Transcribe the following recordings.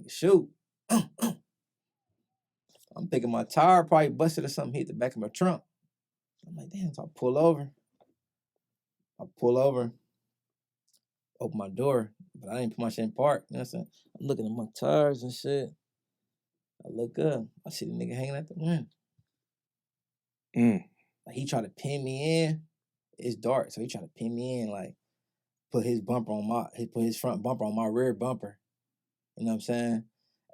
nigga shoot. I'm thinking my tire probably busted or something, hit the back of my trunk. I'm like, damn, so I pull over, open my door, but I didn't put my shit in park. You know what I'm saying? I'm looking at my tires and shit. I look up, I see the nigga hanging at the window. Like he tried to pin me in. It's dark, so he tried to pin me in, like put his front bumper on my rear bumper. You know what I'm saying?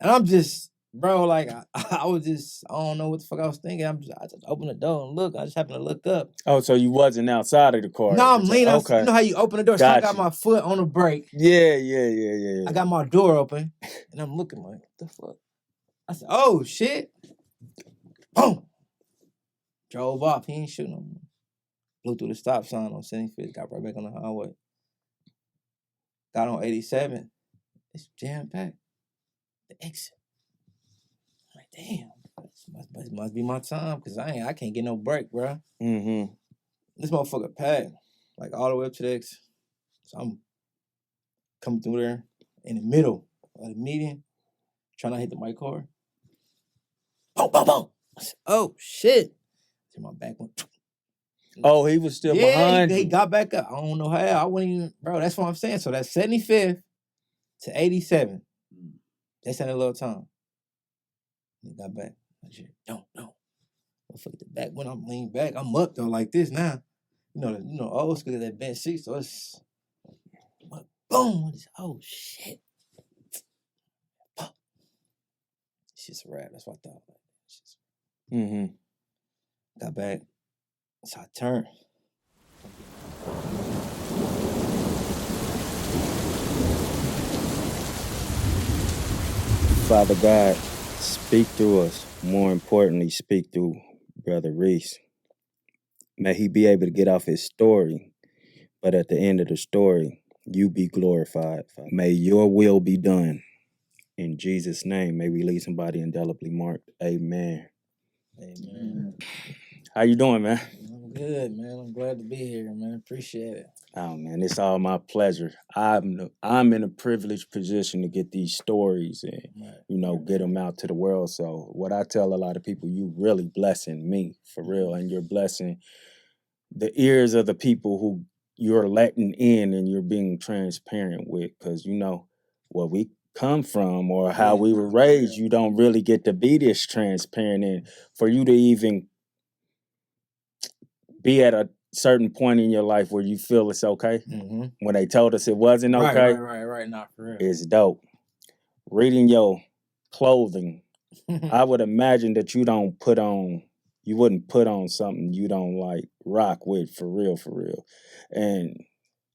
And I'm just, bro, like I was just, I don't know what the fuck I was thinking. I just opened the door and look. I just happened to look up. Oh, so you wasn't outside of the car? No, I'm leaning. Okay. You know how you open the door? So I got my foot on the brake. Yeah. I got my door open, and I'm looking like, what the fuck? I said, oh, shit. Boom. Drove off. He ain't shooting no more. Blew through the stop sign on 75th. Got right back on the highway. Got on 87. It's jam-packed. The exit. I'm like, damn. This must be my time, because I can't get no break, bro. This motherfucker packed, like all the way up to the exit. So I'm coming through there in the middle of the median, trying to hit the mic car. Boom, boom, boom. I said, oh, shit. To my back one. Oh, he was still behind you. He got back up. I don't know how. I wouldn't even, bro, that's what I'm saying. So that's 75th to 87. That's in a little time. He got back. I said, no. Motherfucker, the back, when I'm leaning back, I'm up though like this now. You know, old school, that bench seat, so it's, boom. Oh, shit. It's just a wrap. That's what I thought. Got back. So I turned. Father God, speak through us. More importantly, speak through Brother Reese. May he be able to get off his story, but at the end of the story, you be glorified. May your will be done. In Jesus' name, may we leave somebody indelibly marked. Amen. How you doing, man? I'm good, man. I'm glad to be here, man. Appreciate it. Oh, man, it's all my pleasure. I'm in a privileged position to get these stories and, get them out to the world. So what I tell a lot of people, you really blessing me, for real, and you're blessing the ears of the people who you're letting in and you're being transparent with, because, where we come from or how we were raised, you don't really get to be this transparent, and for you to even be at a certain point in your life where you feel it's okay. When they told us it wasn't okay. Right. Not for real. It's dope. Reading your clothing, I would imagine that you wouldn't put on something you don't like rock with for real. And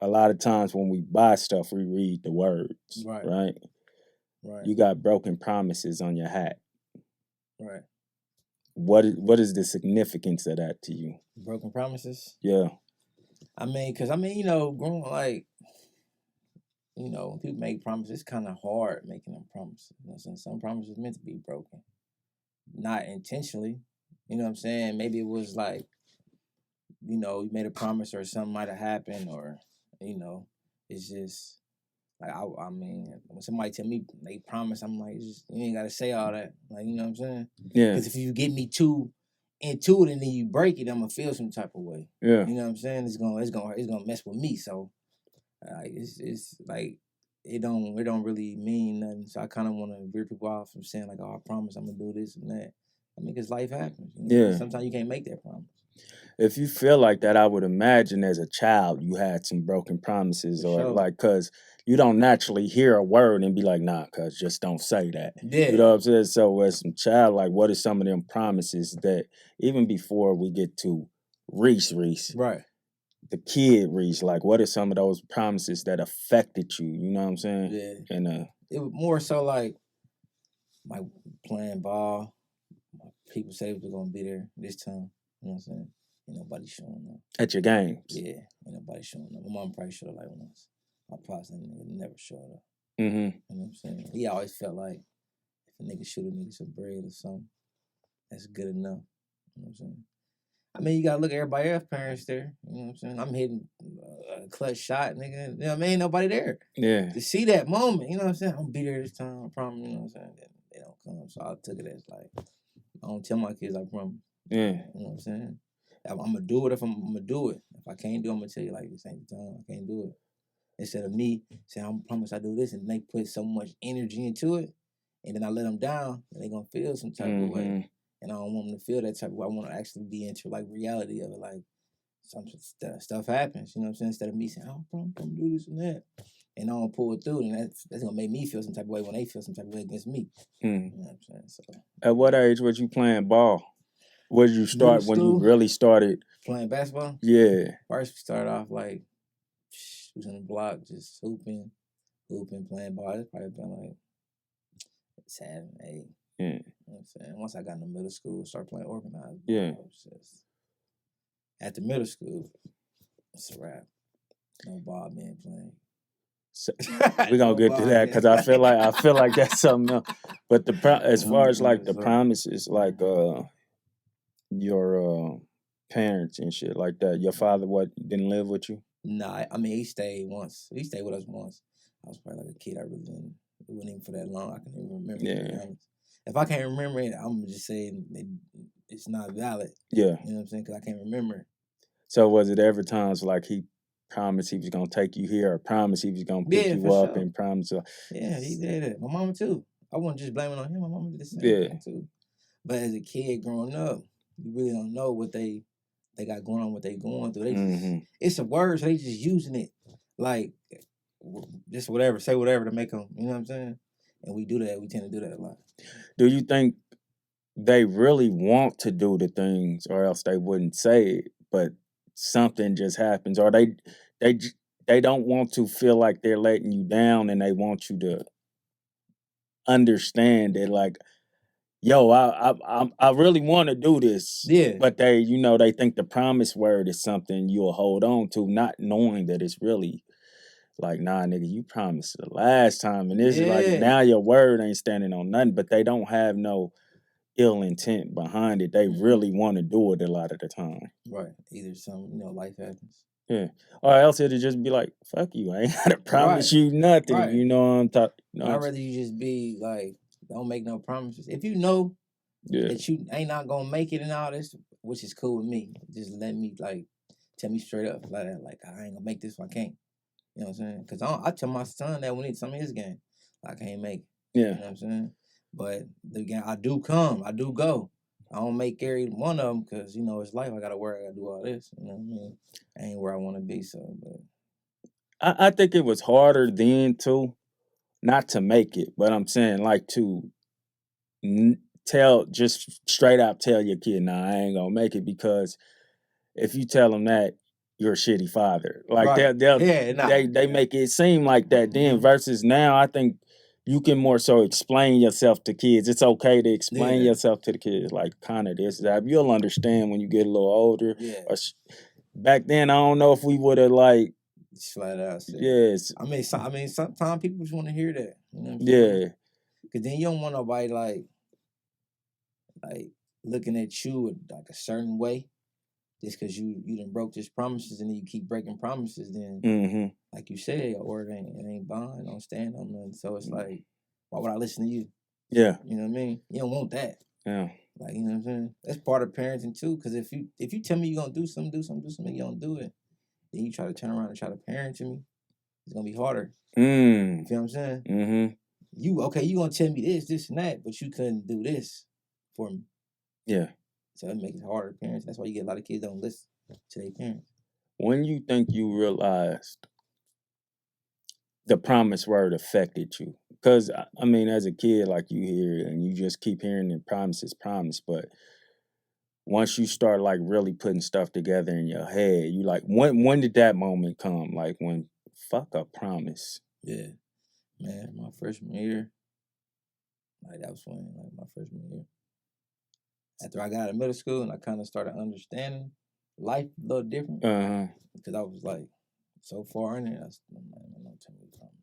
a lot of times when we buy stuff, we read the words, right? You got broken promises on your hat. Right. What is the significance of that to you? Broken promises? Yeah. Growing like, when people make promises, it's kind of hard making them promises. You know what I'm saying? Some promises meant to be broken. Not intentionally. You know what I'm saying? Maybe it was like, you made a promise or something might have happened, or, it's just, like, when somebody tell me they promise, I'm like, you ain't got to say all that. Like, you know what I'm saying? Yeah. Because if you get me too into it and then you break it, I'm going to feel some type of way. Yeah. You know what I'm saying? It's gonna mess with me. So, it's like, it don't really mean nothing. So I kind of want to veer people off from saying like, oh, I promise I'm gonna do this and that. Because life happens. Yeah. Sometimes you can't make that promise. If you feel like that, I would imagine as a child you had some broken promises, because you don't naturally hear a word and be like, nah, cuz just don't say that. Yeah. You know what I'm saying? So as a child, like, what are some of them promises that, even before we get to Reese, right, the kid Reese, like, what are some of those promises that affected you? You know what I'm saying? Yeah. And it was more so like playing ball. People say we were gonna be there this time. You know what I'm saying? Ain't nobody showing up. At your games? Yeah, ain't nobody showing up. My mom probably showed up like once. My pops never showed up. You know what I'm saying? He always felt like if a nigga shoot a nigga some bread or something, that's good enough. You know what I'm saying? I mean, you gotta look at everybody else parents there. You know what I'm saying? I'm hitting a clutch shot, nigga. You know what I mean? Ain't nobody there. Yeah. To see that moment, you know what I'm saying? I'm gonna be there this time, I promise, you know what I'm saying? They don't come. So I took it as like, I don't tell my kids I promise. Yeah. You know what I'm saying? I'm gonna do it if I'm gonna do it. If I can't do it, I'm gonna tell you like this ain't the time. I can't do it. Instead of me saying I promise I do this, and they put so much energy into it, and then I let them down, and they gonna feel some type of way. And I don't want them to feel that type of way. I want to actually be into like reality of it, like some stuff happens. You know what I'm saying? Instead of me saying, "Oh, bro, I'm gonna do this and that," and I don't pull it through, and that's gonna make me feel some type of way when they feel some type of way against me. You know what I'm saying? So, at what age was you playing ball? Where did you start when you really started playing basketball? Yeah. First, we started off like was on the block, just hooping, playing ball. It's probably been like 7, 8. Yeah. You know what I'm saying? Once I got into middle school, started playing organized. Yeah. After middle school, it's a wrap. No ball being playing. So, we're gonna get to that because I feel like that's something else. But as far as like the promises, like your parents and shit like that. Your father didn't live with you? Nah, I mean he stayed once. He stayed with us once. I was probably like a kid. I really didn't. It wasn't even for that long. I can't even remember. Yeah. If I can't remember it, I'm just saying it's not valid. Yeah. You know what I'm saying? Because I can't remember. So was it ever times like he promised he was gonna take you here, or promised he was gonna pick you up, and promised? Yeah, he did it. My mama too. I wasn't just blaming on him. My mama did the same thing too. But as a kid growing up, you really don't know what they got going on, what they going through. They just, it's a word, so they just using it like just whatever, say whatever to make them. You know what I'm saying? And we do that. We tend to do that a lot. Do you think they really want to do the things, or else they wouldn't say it, but something just happens, or they don't want to feel like they're letting you down, and they want you to understand that, like, yo, I really want to do this. Yeah. But they think the promise word is something you'll hold on to, not knowing that it's really like, nah, nigga, you promised the last time, and this is like, now your word ain't standing on nothing. But they don't have no ill intent behind it. They really want to do it a lot of the time. Right. Either some, life happens. Yeah. Or else it'll just be like, fuck you, I ain't gotta promise you nothing. Right. You know what I'm talking. I'd rather you just be like, don't make no promises. If you know that you ain't not gonna make it and all this, which is cool with me, just let me tell me straight up like that, like I ain't gonna make this if I can't. You know what I'm saying? Because I tell my son that when it's some of his game, I can't make it. Yeah. You know what I'm saying? But again, I do come, I do go. I don't make every one of them because it's life. I gotta work, I gotta do all this. You know what I mean? I ain't where I want to be. So, but I think it was harder then too, not to make it, but I'm saying like to just straight out tell your kid, nah, I ain't gonna make it, because if you tell them that, you're a shitty father. Like they make it seem like that then, versus now I think you can more so explain yourself to kids. It's okay to explain yourself to the kids, like kind of this, that. You'll understand when you get a little older. Yeah. Back then, I don't know if we would have like flat out said. Yes. I mean, sometimes people just want to hear that. You know what I'm saying? Yeah. Because then you don't want nobody like looking at you like a certain way. Just because you done broke these promises and then you keep breaking promises, then like you said, your word ain't bond, don't stand on nothing. So it's like, why would I listen to you? Yeah. You know what I mean? You don't want that. Yeah. Like, you know what I'm saying? That's part of parenting too. Because if you tell me you're gonna do something, you don't do it. Then you try to turn around and try to parent to me, it's gonna be harder. You feel what I'm saying? You gonna tell me this and that, but you couldn't do this for me. Yeah. So it makes it harder, parents. That's why you get a lot of kids don't listen to their parents. When you think you realized the promise word affected you? Because, I mean, as a kid, like, you hear it and you just keep hearing the promise, but once you start, like, really putting stuff together in your head, you like, when did that moment come? Like, when, fuck a promise. Yeah. Man, my freshman year, like, that was funny, like, my freshman year. After I got out of middle school and I kind of started understanding life a little different, because I was, like, so far in it, I'm not telling you the promise.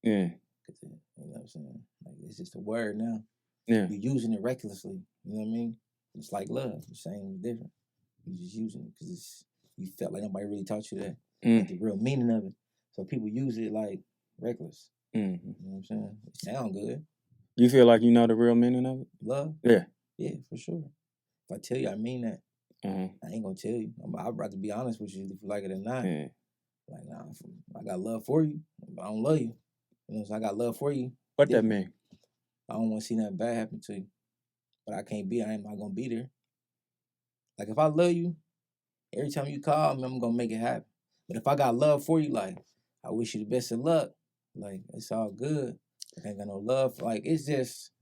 Yeah. Because, you know what I'm saying? Like, it's just a word now. Yeah. You're using it recklessly. You know what I mean? It's like love. The same is different. You just using it because you felt like nobody really taught you that, Mm. the real meaning of it. So people use it like reckless. Mm-hmm. You know what I'm saying? It sound good. You feel like you know the real meaning of it? Love? Yeah. Yeah, for sure. If I tell you I mean that, I ain't gonna tell you. I'd rather be honest with you if you like it or not. Yeah. Like, nah, I got love for you, but I don't love you. You know, so I got love for you. What that mean? I don't want to see nothing bad happen to you, but I ain't not gonna be there. Like, if I love you, every time you call me, I'm gonna make it happen. But if I got love for you, like, I wish you the best of luck. Like, it's all good. I ain't got no love. Like, it's just.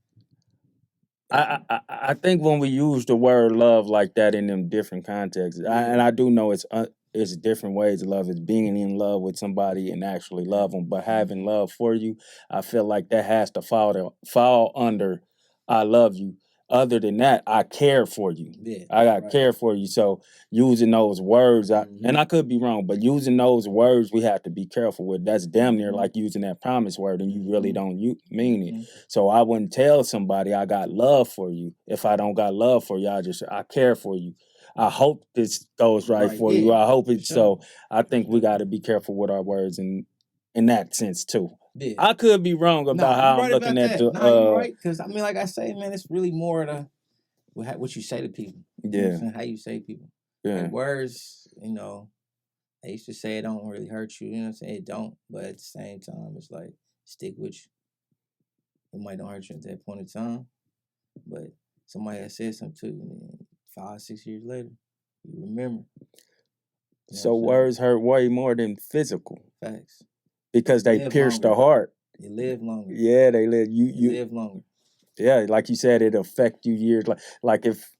I think when we use the word love like that in them different contexts, and I do know it's different ways of love. It's being in love with somebody and actually love them, but having love for you, I feel like that has to fall under I love you. Other than that, I care for you. Yeah, I got care for you. So using those words, and I could be wrong, but using those words, we have to be careful with. That's damn near like using that promise word, and you really don't mean it. So I wouldn't tell somebody I got love for you if I don't got love for you. I care for you. I hope this goes right for you. I hope it. So I think we got to be careful with our words in that sense too. Yeah. I could be wrong about how I'm looking at the. You're right. Because I mean, like I say, man, it's really more of what you say to people. Yeah. You know how you say people. Yeah. Like words, you know, they used to say it don't really hurt you. You know what I'm saying? It don't. But at the same time, it's like stick with you. It might don't hurt you at that point in time. But somebody has said something to you, and 5, 6 years later, you remember. You know so words hurt way more than physical. Facts. Because they pierce the heart. They live longer. Yeah, they live. You live longer. Yeah, like you said, it affect you years. Like if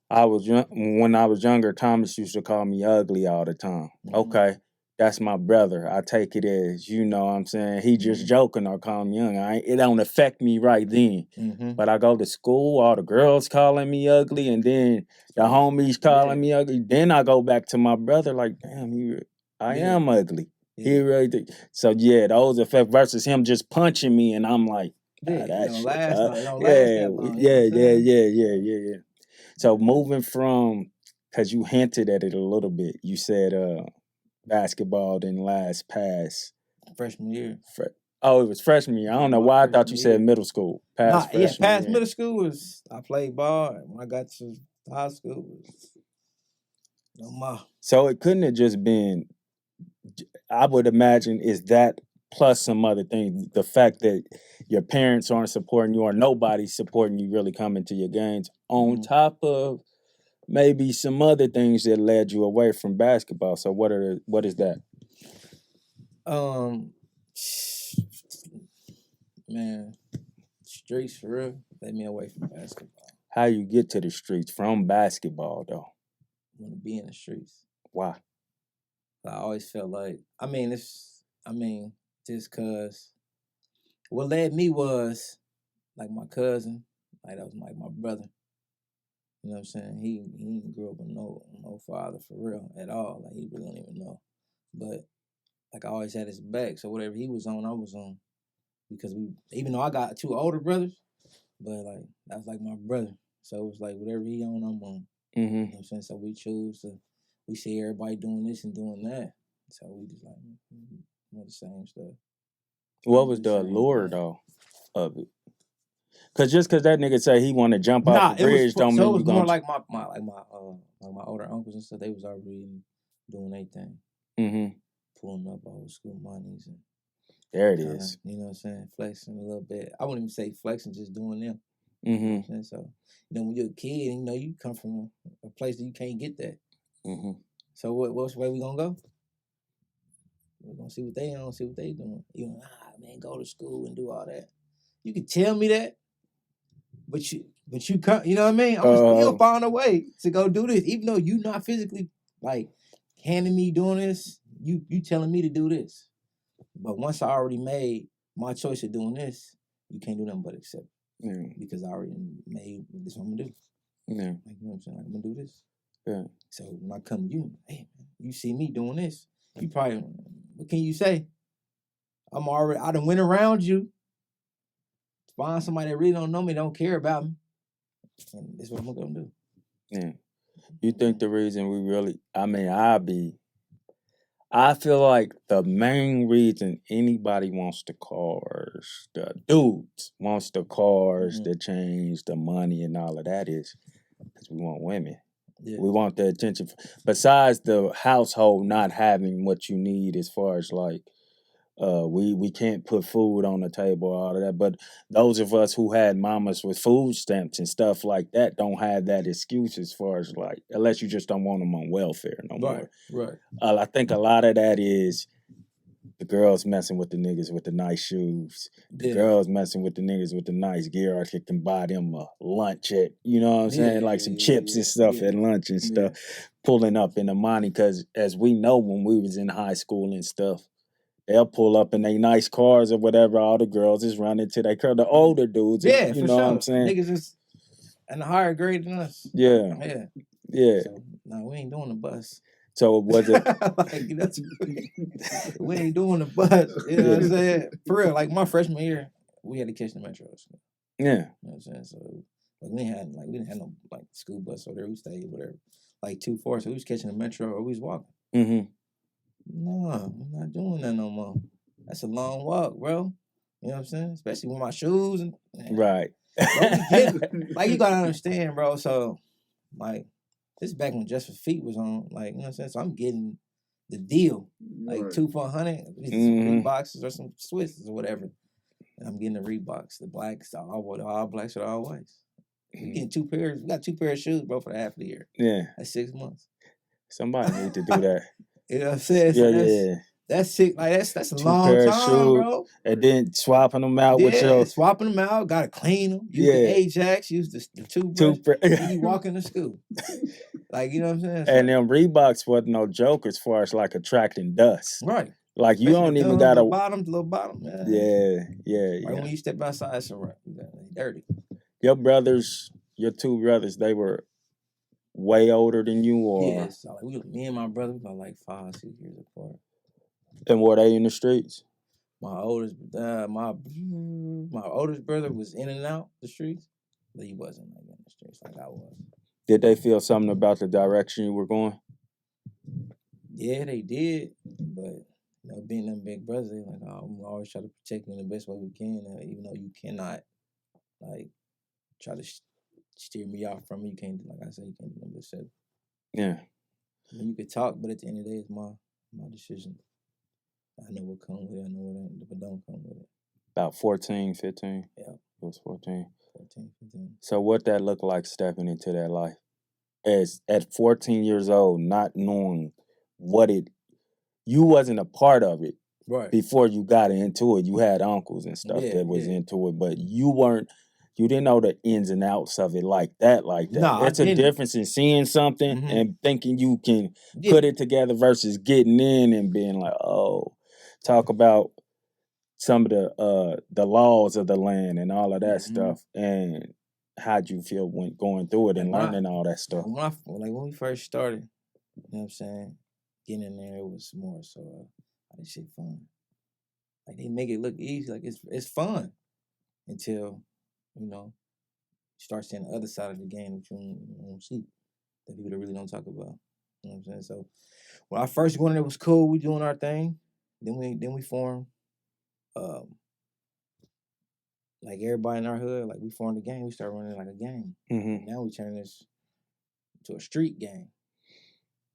I was when I was younger, Thomas used to call me ugly all the time. Okay, that's my brother. I take it as, you know what I'm saying, he just joking or calling me young. It don't affect me right then. But I go to school, all the girls calling me ugly, and then the homies calling me ugly. Then I go back to my brother like, damn, I am ugly. He really did. So yeah, those effects versus him just punching me, and I'm like, that shit. Yeah. So moving from, because you hinted at it a little bit, you said basketball didn't last past freshman year. It was freshman year. I don't know why I thought you said middle school. Past middle school was I played ball. When I got to high school, was no more. So it couldn't have just been. I would imagine is that plus some other things. The fact that your parents aren't supporting you or nobody's supporting you really coming to your games on top of maybe some other things that led you away from basketball. So what is that? Man, streets for real led me away from basketball. How you get to the streets from basketball though? I want to be in the streets. Why? I always felt like just cause what led me was like my cousin, like that was like my brother. You know what I'm saying? He didn't grow up with no father for real at all. Like he really don't even know. But like I always had his back. So whatever he was on, I was on. Because even though I got 2 older brothers, but like that was like my brother. So it was like whatever he on, I'm on. You know what I'm saying? So we see everybody doing this and doing that. So we just like the same stuff. What was the allure though of it? Cause that nigga say he want to jump off the bridge, don't mean you more like my older uncles and stuff. They was already doing their thing, pulling up old school monies and there it is. You know what I'm saying? Flexing a little bit. I wouldn't even say flexing, just doing them. You know what I'm saying? So when you're a kid, and you come from a place that you can't get that. So what's the way we gonna go? We're gonna see what they on, see what they doing. Man, go to school and do all that. You can tell me that. But you come, you know what I mean? I'm still finding a way to go do this, even though you not physically like handing me doing this. You telling me to do this, but once I already made my choice of doing this, you can't do nothing but accept it because I already made this. What I'm gonna do. Like, you know what I'm saying? Like, I'm gonna do this. Yeah. So when I come to you, hey, you see me doing this, you probably what can you say? I done went around you. Find somebody that really don't know me, don't care about me. And that's what I'm gonna do. Yeah. You think the reason we really, I feel like the main reason anybody wants the cars, the dudes wants the cars, the change, the money, and all of that is because we want women. Yeah. We want the attention. Besides the household not having what you need as far as like, we can't put food on the table, all of that. But those of us who had mamas with food stamps and stuff like that don't have that excuse as far as like, unless you just don't want them on welfare no more. Right. I think a lot of that is the girls messing with the niggas with the nice shoes. The girls messing with the niggas with the nice gear. I can buy them a lunch at, you know what I'm saying? Like some chips and stuff at lunch and stuff. Pulling up in the money. Because as we know, when we was in high school and stuff, they'll pull up in their nice cars or whatever. All the girls is running to their car. The older dudes, you know what I'm saying? Niggas is in a higher grade than us. Yeah. So, no, we ain't doing the bus. So was it? We ain't doing the bus. You know what I'm saying? For real, like my freshman year, we had to catch the metro. So. Yeah. You know what I'm saying? So like we didn't have no like school bus or whatever. We stayed whatever, like 2-4. So we was catching the metro or we was walking. No, I'm not doing that no more. That's a long walk, bro. You know what I'm saying? Especially with my shoes and right. Like you gotta understand, bro. So like this is back when Just for Feet was on, like, you know what I'm saying? So I'm getting the deal. Like 2 for $100, some Reeboks or some Swisses or whatever. And I'm getting the Reeboks, the blacks, the all blacks or all whites. We getting 2 pairs. We got 2 pairs of shoes, bro, for the half of the year. Yeah. That's 6 months. Somebody need to do that. You know what I'm saying? So that's sick. Like that's a 2 long pair time, shoes, bro. And then swapping them out with your swapping them out. Gotta clean them. Use the Ajax. Use the toothbrush. You walking to school. Like, you know what I'm saying? So, and them Reeboks wasn't no joke as far as like attracting dust. Right. Like you don't even got a little bottom. Yeah. Right when you step outside, it's all right. Dirty. Your 2 brothers, they were way older than you, or yeah. So like me and my brother were like 5-6 years apart. And were they in the streets? My oldest brother was in and out the streets, but he wasn't like in the streets like I was. Did they feel something about the direction you were going? Yeah, they did, but being them big brothers, they like, we always try to protect you in the best way we can, even though you cannot like try to steer me off from it. You can't, like I said, you can't do nothing but say. Yeah. I mean, you could talk, but at the end of the day, it's my decision. I know what comes with it. I know what don't come with it. About 14, 15? Yeah. It was 14. 14, 15. So what that looked like stepping into that life? As at 14 years old, not knowing you wasn't a part of it. Right. Before you got into it. You had uncles and stuff that was into it, but you didn't know the ins and outs of it like that. Nah, it's a difference in seeing something and thinking you can put it together versus getting in and being like, oh, talk about some of the laws of the land and all of that stuff. And how'd you feel when going through it and learning all that stuff? When we first started, you know what I'm saying? Getting in there, it was more so this shit fun. Like they make it look easy, like it's fun until, you start seeing the other side of the game that you don't see, that people really don't talk about. You know what I'm saying? So when I first went in, it was cool. We doing our thing. Then we formed, like everybody in our hood, like we formed a gang. We started running like a gang. Now we turn this to a street gang.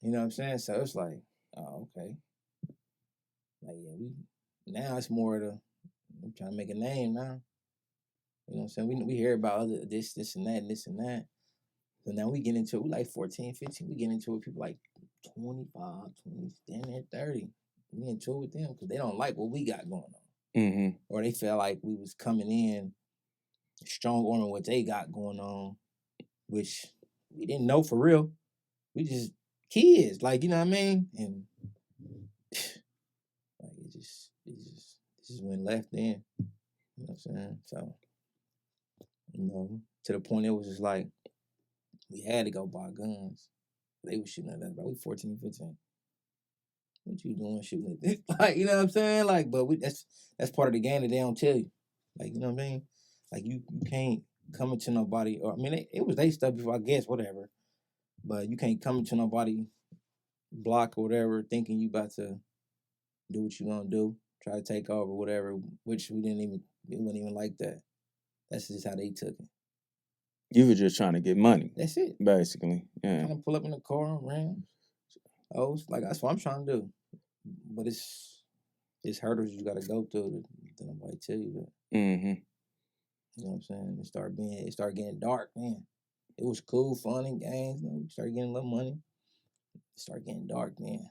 You know what I'm saying? So it's like, oh, okay. Like, now it's more I'm trying to make a name now. You know what I'm saying? We hear about other this and that, and this and that. So now we get into it. We like 14, 15. We get into it. People like 25, 20, damn near 30. We into it with them because they don't like what we got going on. Or they felt like we was coming in strong on what they got going on, which we didn't know for real. We just kids, like, you know what I mean? And like it just went left in. You know what I'm saying? So, to the point it was just like we had to go buy guns. They were shooting at us, bro. We 14, 15. What you doing shooting at this? Like, you know what I'm saying? Like, but that's part of the game that they don't tell you. Like, you know what I mean? Like you can't come into nobody, or I mean it was they stuff before, I guess, whatever. But you can't come into nobody block or whatever thinking you about to do what you gonna do, try to take over, whatever, which it wasn't even like that. That's just how they took it. You were just trying to get money. That's it. Basically. Yeah. Trying to pull up in the car and ram. Oh, it's like that's what I'm trying to do. But it's hurdles you gotta go through that nobody tell you that. Mm-hmm. You know what I'm saying? It started getting dark, man. It was cool, fun and games. You know, we started getting a little money. It started getting dark, man.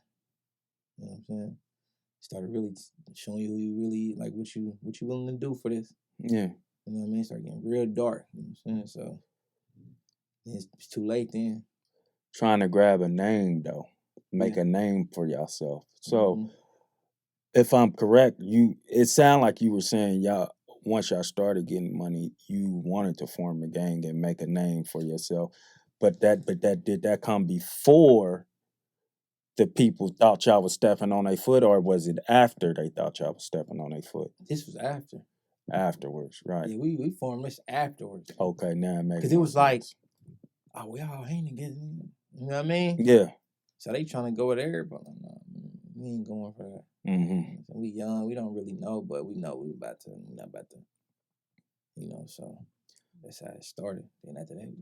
You know what I'm saying? Started really showing you who you really like, what you willing to do for this. Yeah. You know what I mean? Started getting real dark. You know what I'm saying? So it's too late then. Trying to grab a name though, make a name for yourself. So, if I'm correct, it sounded like you were saying once y'all started getting money, you wanted to form a gang and make a name for yourself. But did that come before the people thought y'all was stepping on their foot, or was it after they thought y'all was stepping on their foot? This was after. Afterwards, right? Yeah, we formed this afterwards. Okay, now it makes because it was like, oh, we all hang together. You know what I mean? Yeah. So they trying to go with everybody. No, we ain't going for that. Mm-hmm. We young, we don't really know, but we know we're not about to, so that's how it started. Then after that,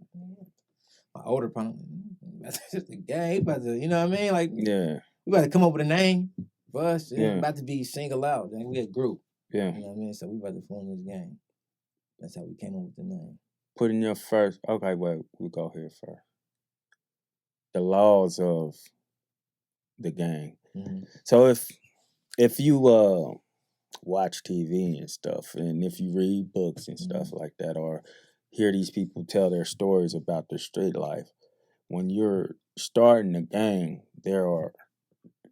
my older partner, just the gang, he about to, you know what I mean? Like, yeah, we about to come up with a name for us. Yeah. It's about to be single out. Then we a group. Yeah. You know what I mean? So we about to form this gang. That's how we came up with the name. Put in your first, okay, wait, we'll go here first. The laws of the gang. Mm-hmm. So if you watch TV and stuff, and if you read books and stuff like that, or hear these people tell their stories about their street life, when you're starting a gang, there are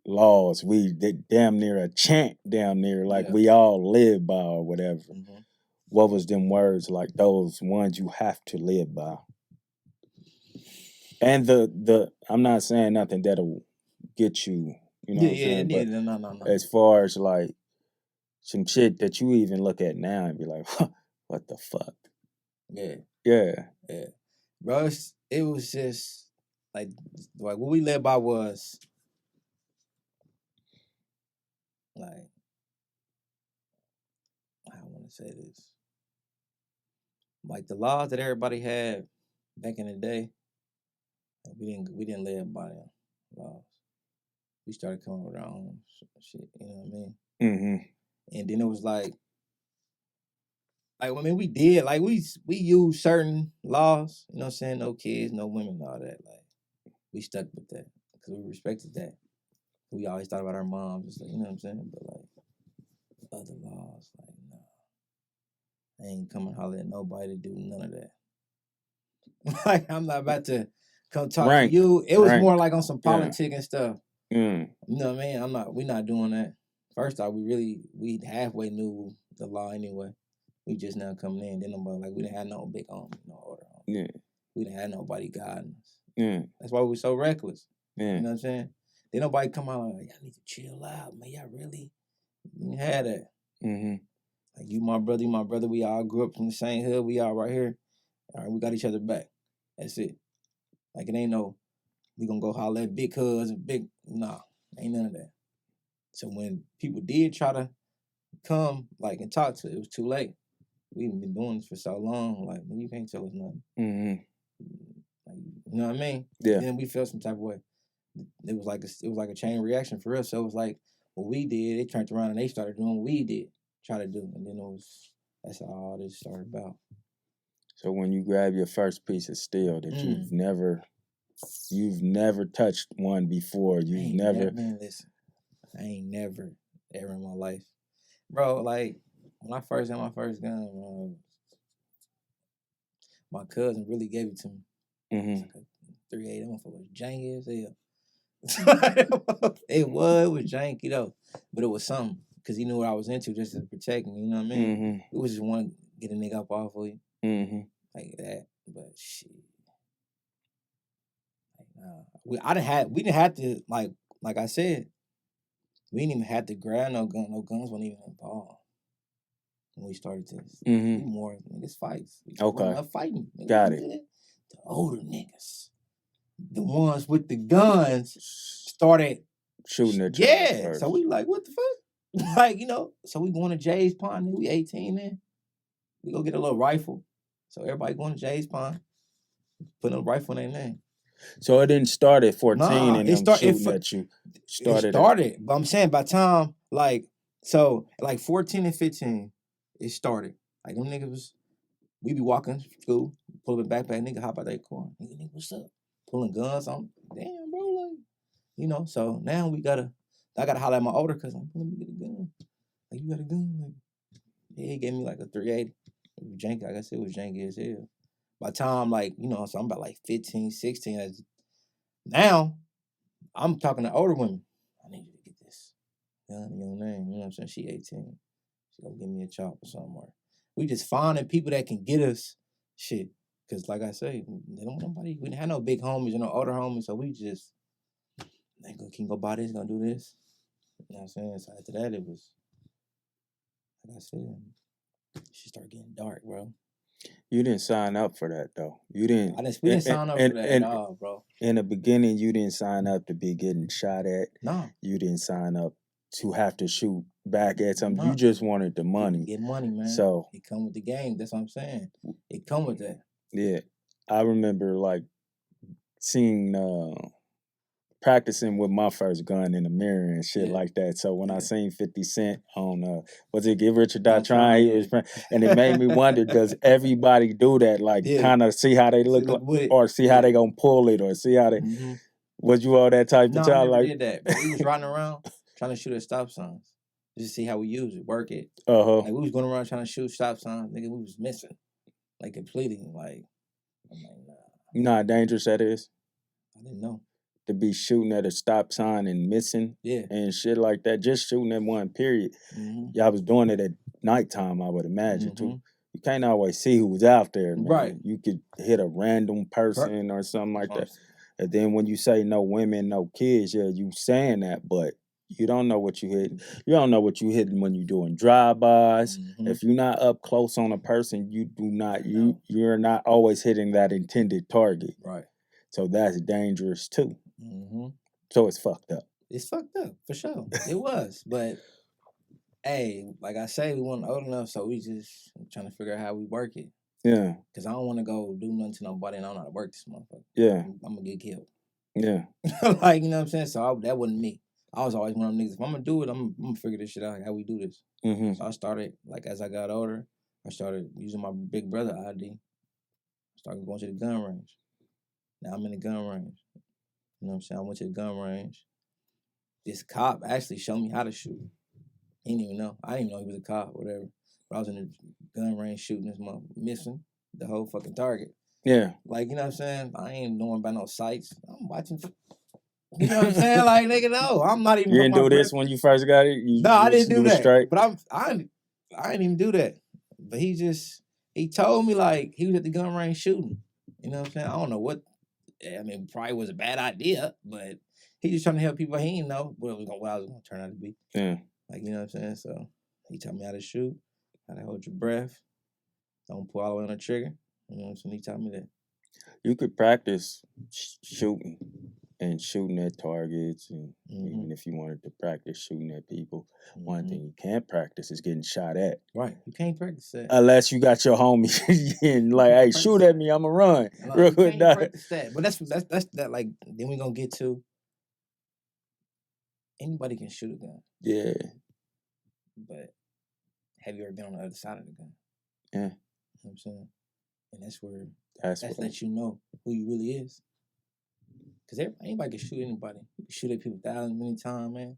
laws. They damn near a chant down there, like we all live by or whatever. Mm-hmm. What was them words like those ones you have to live by? And the I'm not saying nothing that'll get you, you know what I'm saying? But no. As far as like some shit that you even look at now and be like, what the fuck? Yeah. Bro, it was just like what we led by was like, I want to say this, like the laws that everybody had back in the day. We didn't live by them laws. We started coming with our own shit. You know what I mean? Mm-hmm. And then it was like I mean, we did like we used certain laws. You know what I'm saying? No kids, no women, all that. Like we stuck with that because we respected that. We always thought about our moms, just like, you know what I'm saying? But like other laws, like no, I ain't coming holler at nobody to do none of that. Like I'm not about to come talk to you. It was more like on some politic and stuff. You know what I mean? We're not doing that. First off, we halfway knew the law anyway. We just now coming in. Then nobody, like, we didn't have no big army, no order. We didn't have nobody guiding us. That's why we were so reckless. You know what I'm saying? Then nobody come out like, y'all need to chill out, man. Y'all really didn't have that. Mm-hmm. Like, you my brother. We all grew up from the same hood. We all right here. All right, we got each other back. That's it. Like, it ain't no, we gonna go holler at big cuz and big, nah, ain't none of that. So when people did try to come, like, and talk to it was too late. We've been doing this for so long, like, you can't tell us nothing. Mm-hmm. Like, you know what I mean? Yeah. Then we felt some type of way. It was like a chain reaction for us. So it was like what we did, they turned around and they started doing what we did, try to do. And then that's how all this started about. So when you grab your first piece of steel that you've never touched one before, listen, I ain't never ever in my life, bro. Like when I first had my first gun, bro, my cousin really gave it to me. Mm-hmm. It was like a 3.8. That motherfucker was janky as hell. It was janky though, but it was something because he knew what I was into, just to protect me. You know what I mean? Mm-hmm. It was just one get a nigga up off of you, like that. But shit, like nah, we didn't have to like I said, we didn't even have to grab no gun. No guns weren't even involved when we started this. We more niggas fights. Enough fighting. Got it. The older niggas. the ones with the guns started shooting at yeah. So we like, what the fuck? Like, so we going to Jay's Pond. We 18 then. We go get a little rifle. So everybody going to Jay's Pond, putting a rifle in their name. So it didn't start at 14 and them shooting at you. It started. But I'm saying by time, like 14 and 15, it started. Like them niggas we be walking to school, pull up a backpack, nigga hop out that car. Nigga, what's up? Pulling guns on. Damn, bro, like, so now I gotta holler at my older cousin. Let me get a gun. Like, you got a gun? Like, yeah, he gave me like a 380. It was janky, like I said, it was janky as hell. By the time, so I'm about like 15, 16. Now, I'm talking to older women. I need you to get this gun in your name. You know what I'm saying? She 18. She gonna give me a chop or somewhere. We just finding people that can get us shit. Cause like I say, they don't want nobody. We didn't have no big homies or no older homies, so we just can go buy this, gonna do this. You know what I'm saying? So after that, it was like I said, she started getting dark, bro. You didn't sign up for that though. You didn't. We didn't sign up for that at all, bro. In the beginning, you didn't sign up to be getting shot at. No. You didn't sign up to have to shoot back at something. No. You just wanted the money. Get money, man. So it come with the game. That's what I'm saying. It come with that. Yeah, I remember like seeing practicing with my first gun in the mirror and shit like that. So when I seen 50 Cent on was it Get Rich or Die Trying, and it made me wonder, does everybody do that? Like kind of see how they look like, or see how they gonna pull it, or see how they was you all that type of child? I never did that. But we was riding around trying to shoot at stop signs. Just to see how we use it, work it. Like we was going around trying to shoot stop signs, nigga, we was missing. Like completely, like I'm like, nah. You know how dangerous that is? I didn't know. To be shooting at a stop sign and missing and shit like that. Just shooting at one period. Y'all was doing it at nighttime, I would imagine, too. You can't always see who was out there, man. Right. You could hit a random person or something like that. And then when you say no women, no kids, you saying that, but you don't know what you hitting. You don't know what you hitting when you're doing drive-bys. If you're not up close on a person, you're not always hitting that intended target. Right. So that's dangerous too. So it's fucked up. It's fucked up for sure. It was, but hey, like I say, we weren't old enough, so we just trying to figure out how we work it. Yeah. Cause I don't want to go do nothing to nobody, and I don't know how to work this motherfucker. Yeah. I'm gonna get killed. Yeah. Like, you know what I'm saying? So that wasn't me. I was always one of them niggas. If I'm gonna do it, I'm gonna figure this shit out, like how we do this. So I started, like as I got older, I started using my big brother ID. Started going to the gun range. Now I'm in the gun range. You know what I'm saying? I went to the gun range. This cop actually showed me how to shoot. He didn't even know. I didn't even know he was a cop, whatever. But I was in the gun range shooting this mother, missing the whole fucking target. Yeah. Like, you know what I'm saying? I ain't knowing about no sights. I'm watching. You know what I'm saying? Like, nigga, no. I'm not even. You didn't do this when you first got it? No, I didn't do that. Straight? But I didn't even do that. But he told me, like, he was at the gun range shooting. You know what I'm saying? I don't know what. I mean, probably was a bad idea, but he just trying to help people. He didn't know what I was going to turn out to be. Yeah. Like, you know what I'm saying? So he taught me how to shoot, how to hold your breath, don't pull all the way on the trigger. You know what I'm saying? He taught me that. You could practice shooting and shooting at targets, and even if you wanted to practice shooting at people, one thing you can't practice is getting shot at. Right. You can't practice that. Unless you got your homie and like, hey, shoot at me, I'ma run. No, real quick. You can't practice that. But that's that, like, then we're gonna get to anybody can shoot a gun. Yeah. But have you ever been on the other side of the gun? Yeah. You know what I'm saying? And that's where that lets you know who you really is. Because anybody can shoot anybody. You can shoot at people thousands many times, man.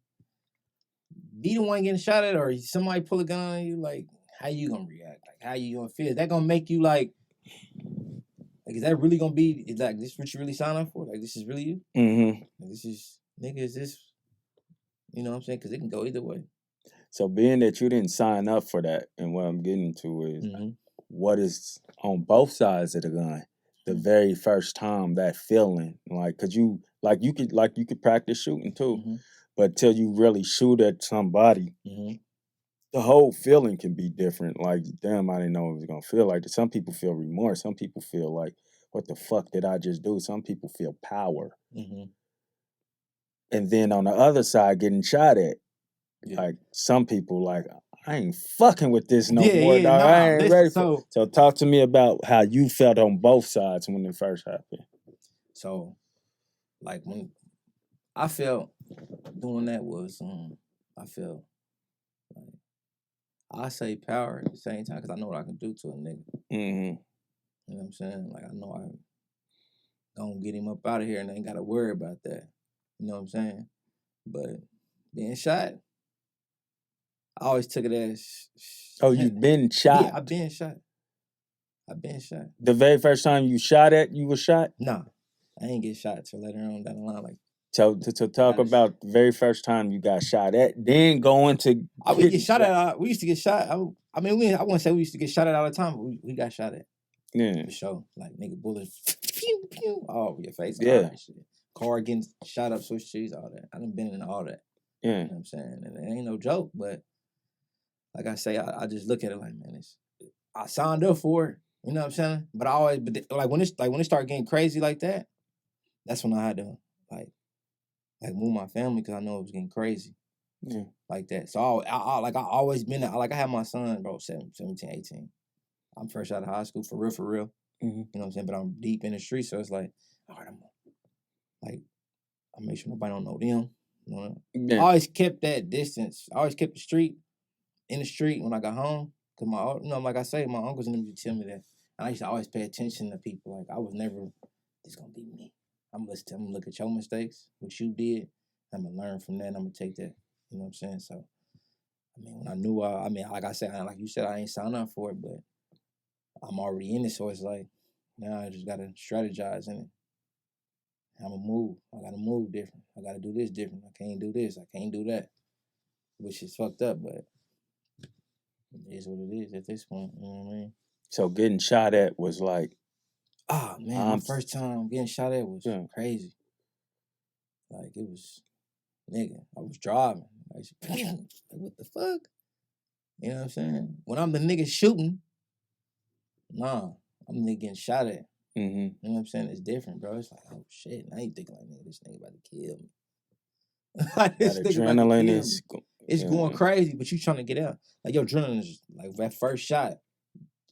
Be the one getting shot at, or somebody pull a gun on you, like, how you gonna react? Like, how you gonna feel? Is that gonna make you like is that really gonna be, is like, this what you really sign up for? Like, this is really you? Like, this is, nigga, is this, you know what I'm saying? Because it can go either way. So being that you didn't sign up for that, and what I'm getting to is what is on both sides of the gun, the very first time, that feeling, like, cause you could practice shooting too, but till you really shoot at somebody, the whole feeling can be different. Like, damn, I didn't know it was gonna feel like that. Some people feel remorse. Some people feel like, what the fuck did I just do? Some people feel power. Mm-hmm. And then on the other side, getting shot at, like some people like, I ain't fucking with this no more, dog. I ain't ready for it. So talk to me about how you felt on both sides when it first happened. So, like when I felt doing that was, I felt like I say power at the same time because I know what I can do to a nigga. Mm-hmm. You know what I'm saying? Like I know I gonna get him up out of here and I ain't gotta worry about that. You know what I'm saying? But being shot, I always took it as. Oh, you've been shot? Yeah, I've been shot. I've been shot. The very first time you shot at, you were shot? Nah, I ain't get shot till later on down the line. Like, so to talk about the very first time you got shot at, then going to we get shot at. We used to get shot. I mean, I wouldn't say we used to get shot at all the time, but we got shot at. Yeah, for sure. Like nigga, bullets, pew pew, all over your face. Yeah, all that shit. Car getting shot up, switch cheese, all that. I done been in all that. Yeah, you know what I'm saying, and it ain't no joke. But like I say, I just look at it like, man, I signed up for it. You know what I'm saying? But I always, like when it started getting crazy like that, that's when I had to like move my family because I know it was getting crazy. Yeah. Like that. So I always been like I had my son, bro, 17, 18. I'm fresh out of high school for real. Mm-hmm. You know what I'm saying? But I'm deep in the street, so it's like, all right, I make sure nobody don't know them. You know? Yeah. I always kept that distance. I always kept in the street when I got home. Cause like I say, my uncles and them used to tell me that. And I used to always pay attention to people. Like I was never, it's gonna be me. I'm gonna look at your mistakes, what you did. I'm gonna learn from that. And I'm gonna take that. You know what I'm saying? So, I mean, when I knew, like I said, like you said, I ain't signed up for it, but I'm already in it. So it's like, now I just gotta strategize in it. I'm gonna move. I gotta move different. I gotta do this different. I can't do this. I can't do that. Which is fucked up, but it is what it is at this point. You know what I mean? So getting shot at was like, man, my first time getting shot at was crazy. Like it was, nigga, I was driving. Like, what the fuck? You know what I'm saying? When I'm the nigga shooting, nah, I'm the nigga getting shot at. Mm-hmm. You know what I'm saying? It's different, bro. It's like, oh shit, I ain't thinking like, nigga, this nigga about to kill me. Like, this nigga about to kill me. It's going crazy, but you trying to get out. Like your adrenaline is like that first shot,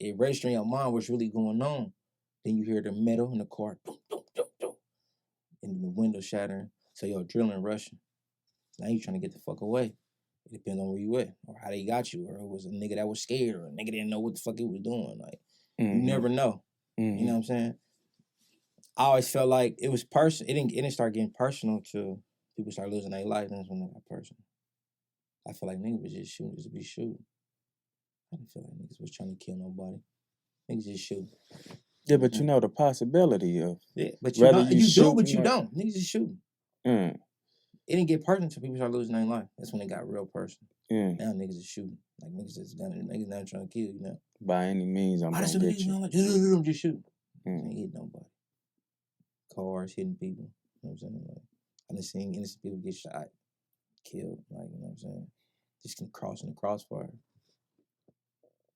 it registering your mind what's really going on. Then you hear the metal in the car, boom, boom, boom, boom, and the window shattering. So your adrenaline rushing. Now you trying to get the fuck away. It depends on where you at, or how they got you, or it was a nigga that was scared, or a nigga didn't know what the fuck he was doing. Like you never know. You know what I'm saying? I always felt like it was personal. It didn't start getting personal till people start losing their life. That's when it got personal. I feel like niggas was just shooting just to be shooting. I didn't feel like niggas was trying to kill nobody. Niggas just shooting. Yeah, but you know the possibility of but you do, but you don't. Niggas just shooting. It didn't get personal until people start losing their life. That's when it got real personal. Now niggas is shooting. Like niggas is gunning. Niggas not trying to kill you now. By any means, I'm gonna get you. I'm just shooting. Ain't hit nobody. Cars hitting people. You know what I'm saying? Like, I done seen innocent people get shot, killed. Like, you know what I'm saying? Just crossing the crossfire.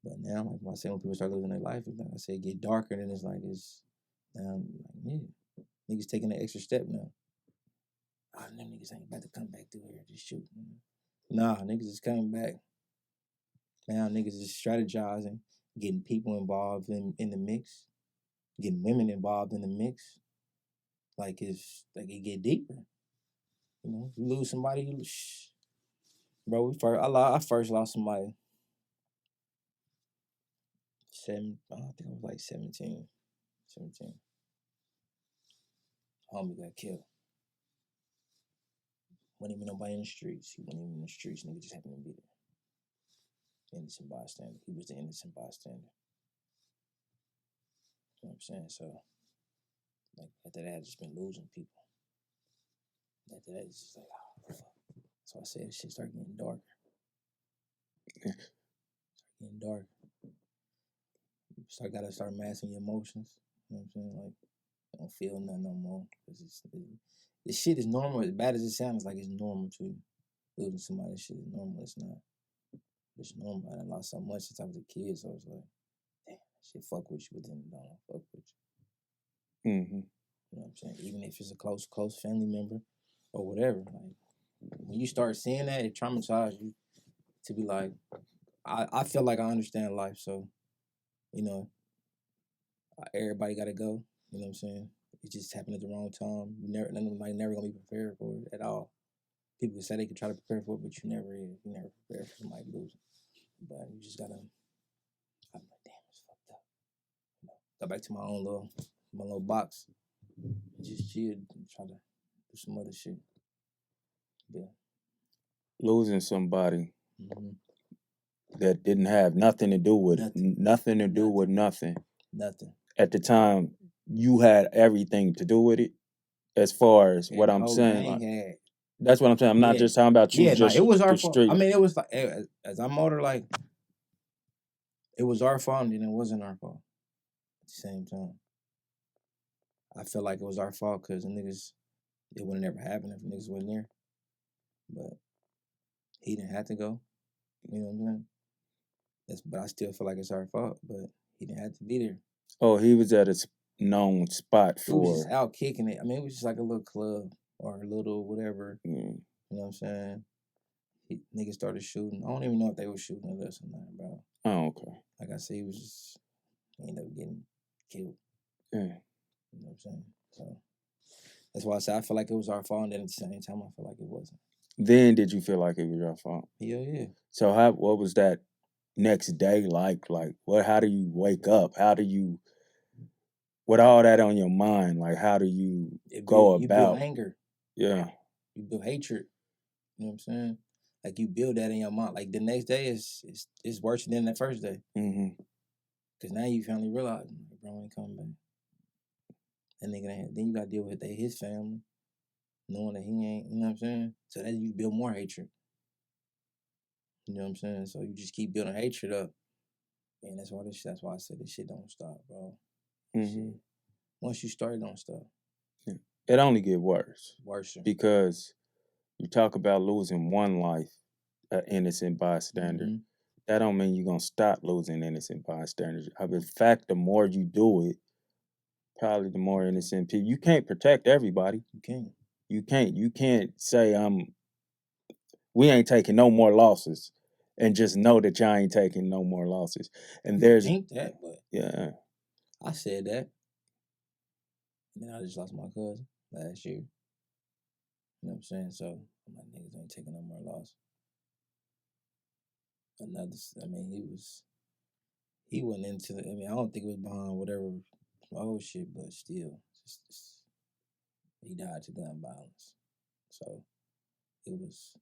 But now, like I say, when people start losing their life, like I say, it get darker. Then it's like now, niggas taking the extra step now. Them niggas ain't about to come back through here just shooting. Nah, niggas is coming back. Now niggas is strategizing, getting people involved in the mix, getting women involved in the mix. Like it get deeper. You know, you lose somebody, bro. I first lost somebody. I think I was like 17. Homie got killed. Wasn't even nobody in the streets. He wasn't even in the streets. Nigga just happened to be there. Innocent bystander. He was the innocent bystander. You know what I'm saying? So, like, after that, I just been losing people. After that, it's just like, oh, fuck. So I said, shit started getting darker. Getting dark. Gotta start masking your emotions. You know what I'm saying? Like, I don't feel nothing no more. This shit is normal. As bad as it sounds, like it's normal to you. Losing somebody, this shit is normal. It's not. It's normal. I lost so much since I was a kid, so it's like, damn, shit fuck with you, but then don't fuck with you. Mm-hmm. You know what I'm saying? Even if it's a close family member or whatever. Like when you start seeing that, it traumatizes you to be like, I feel like I understand life, so you know, everybody gotta go. You know what I'm saying? It just happened at the wrong time. You never never gonna be prepared for it at all. People say they can try to prepare for it, but you never is. You never prepare for somebody losing. But you just gotta, I'm like, damn, it's fucked up. You know, go back to my little box. Just chill and try to do some other shit. Yeah. Losing somebody Mm-hmm. that didn't have nothing to do with nothing to do with nothing. Nothing. At the time, you had everything to do with it. As far as what I'm saying, like, that's what I'm saying. I'm not just talking about you. Just it was our fault. street. I mean, it was like as I'm older, like it was our fault, and then it wasn't our fault at the same time. I feel like it was our fault because the niggas, it would have never happened if the niggas wasn't there. But he didn't have to go. You know what I'm saying? But I still feel like it's our fault. But he didn't have to be there. Oh, he was at a known spot He was just out kicking it. I mean, it was just like a little club or a little whatever. You know what I'm saying? Niggas started shooting. I don't even know if they were shooting at us or not, bro. Oh, okay. Like I said, he ended up getting killed. Yeah. You know what I'm saying? So that's why I said I feel like it was our fault, and then at the same time I feel like it wasn't. Then did you feel like it was your fault? Hell yeah. So what was that next day like? Like how do you wake up? How do you, with all that on your mind, like how do you go about? You build anger. Yeah. You build hatred. You know what I'm saying? Like you build that in your mind. Like the next day is worse than the first day. Mm-hmm. Cause now you finally realize, bro ain't coming back. And then you gotta deal with his family, knowing that he ain't. You know what I'm saying? So that you build more hatred. You know what I'm saying? So you just keep building hatred up, and that's why I said this shit don't stop, bro. Mm-hmm. Once you start, it don't stop. Yeah. It only get worse. Worse. Because you talk about losing one life, an innocent bystander. Mm-hmm. That don't mean you're gonna stop losing innocent bystanders. In fact, the more you do it, probably the more innocent people. You can't protect everybody. You can't. You can't say we ain't taking no more losses, and just know that y'all ain't taking no more losses. And there's think that, but yeah, I said that. And then I just lost my cousin last year. You know what I'm saying? So my niggas ain't taking no more loss. He wasn't into it. I mean, I don't think it was behind whatever old shit, but still, he died to gun violence. So it was.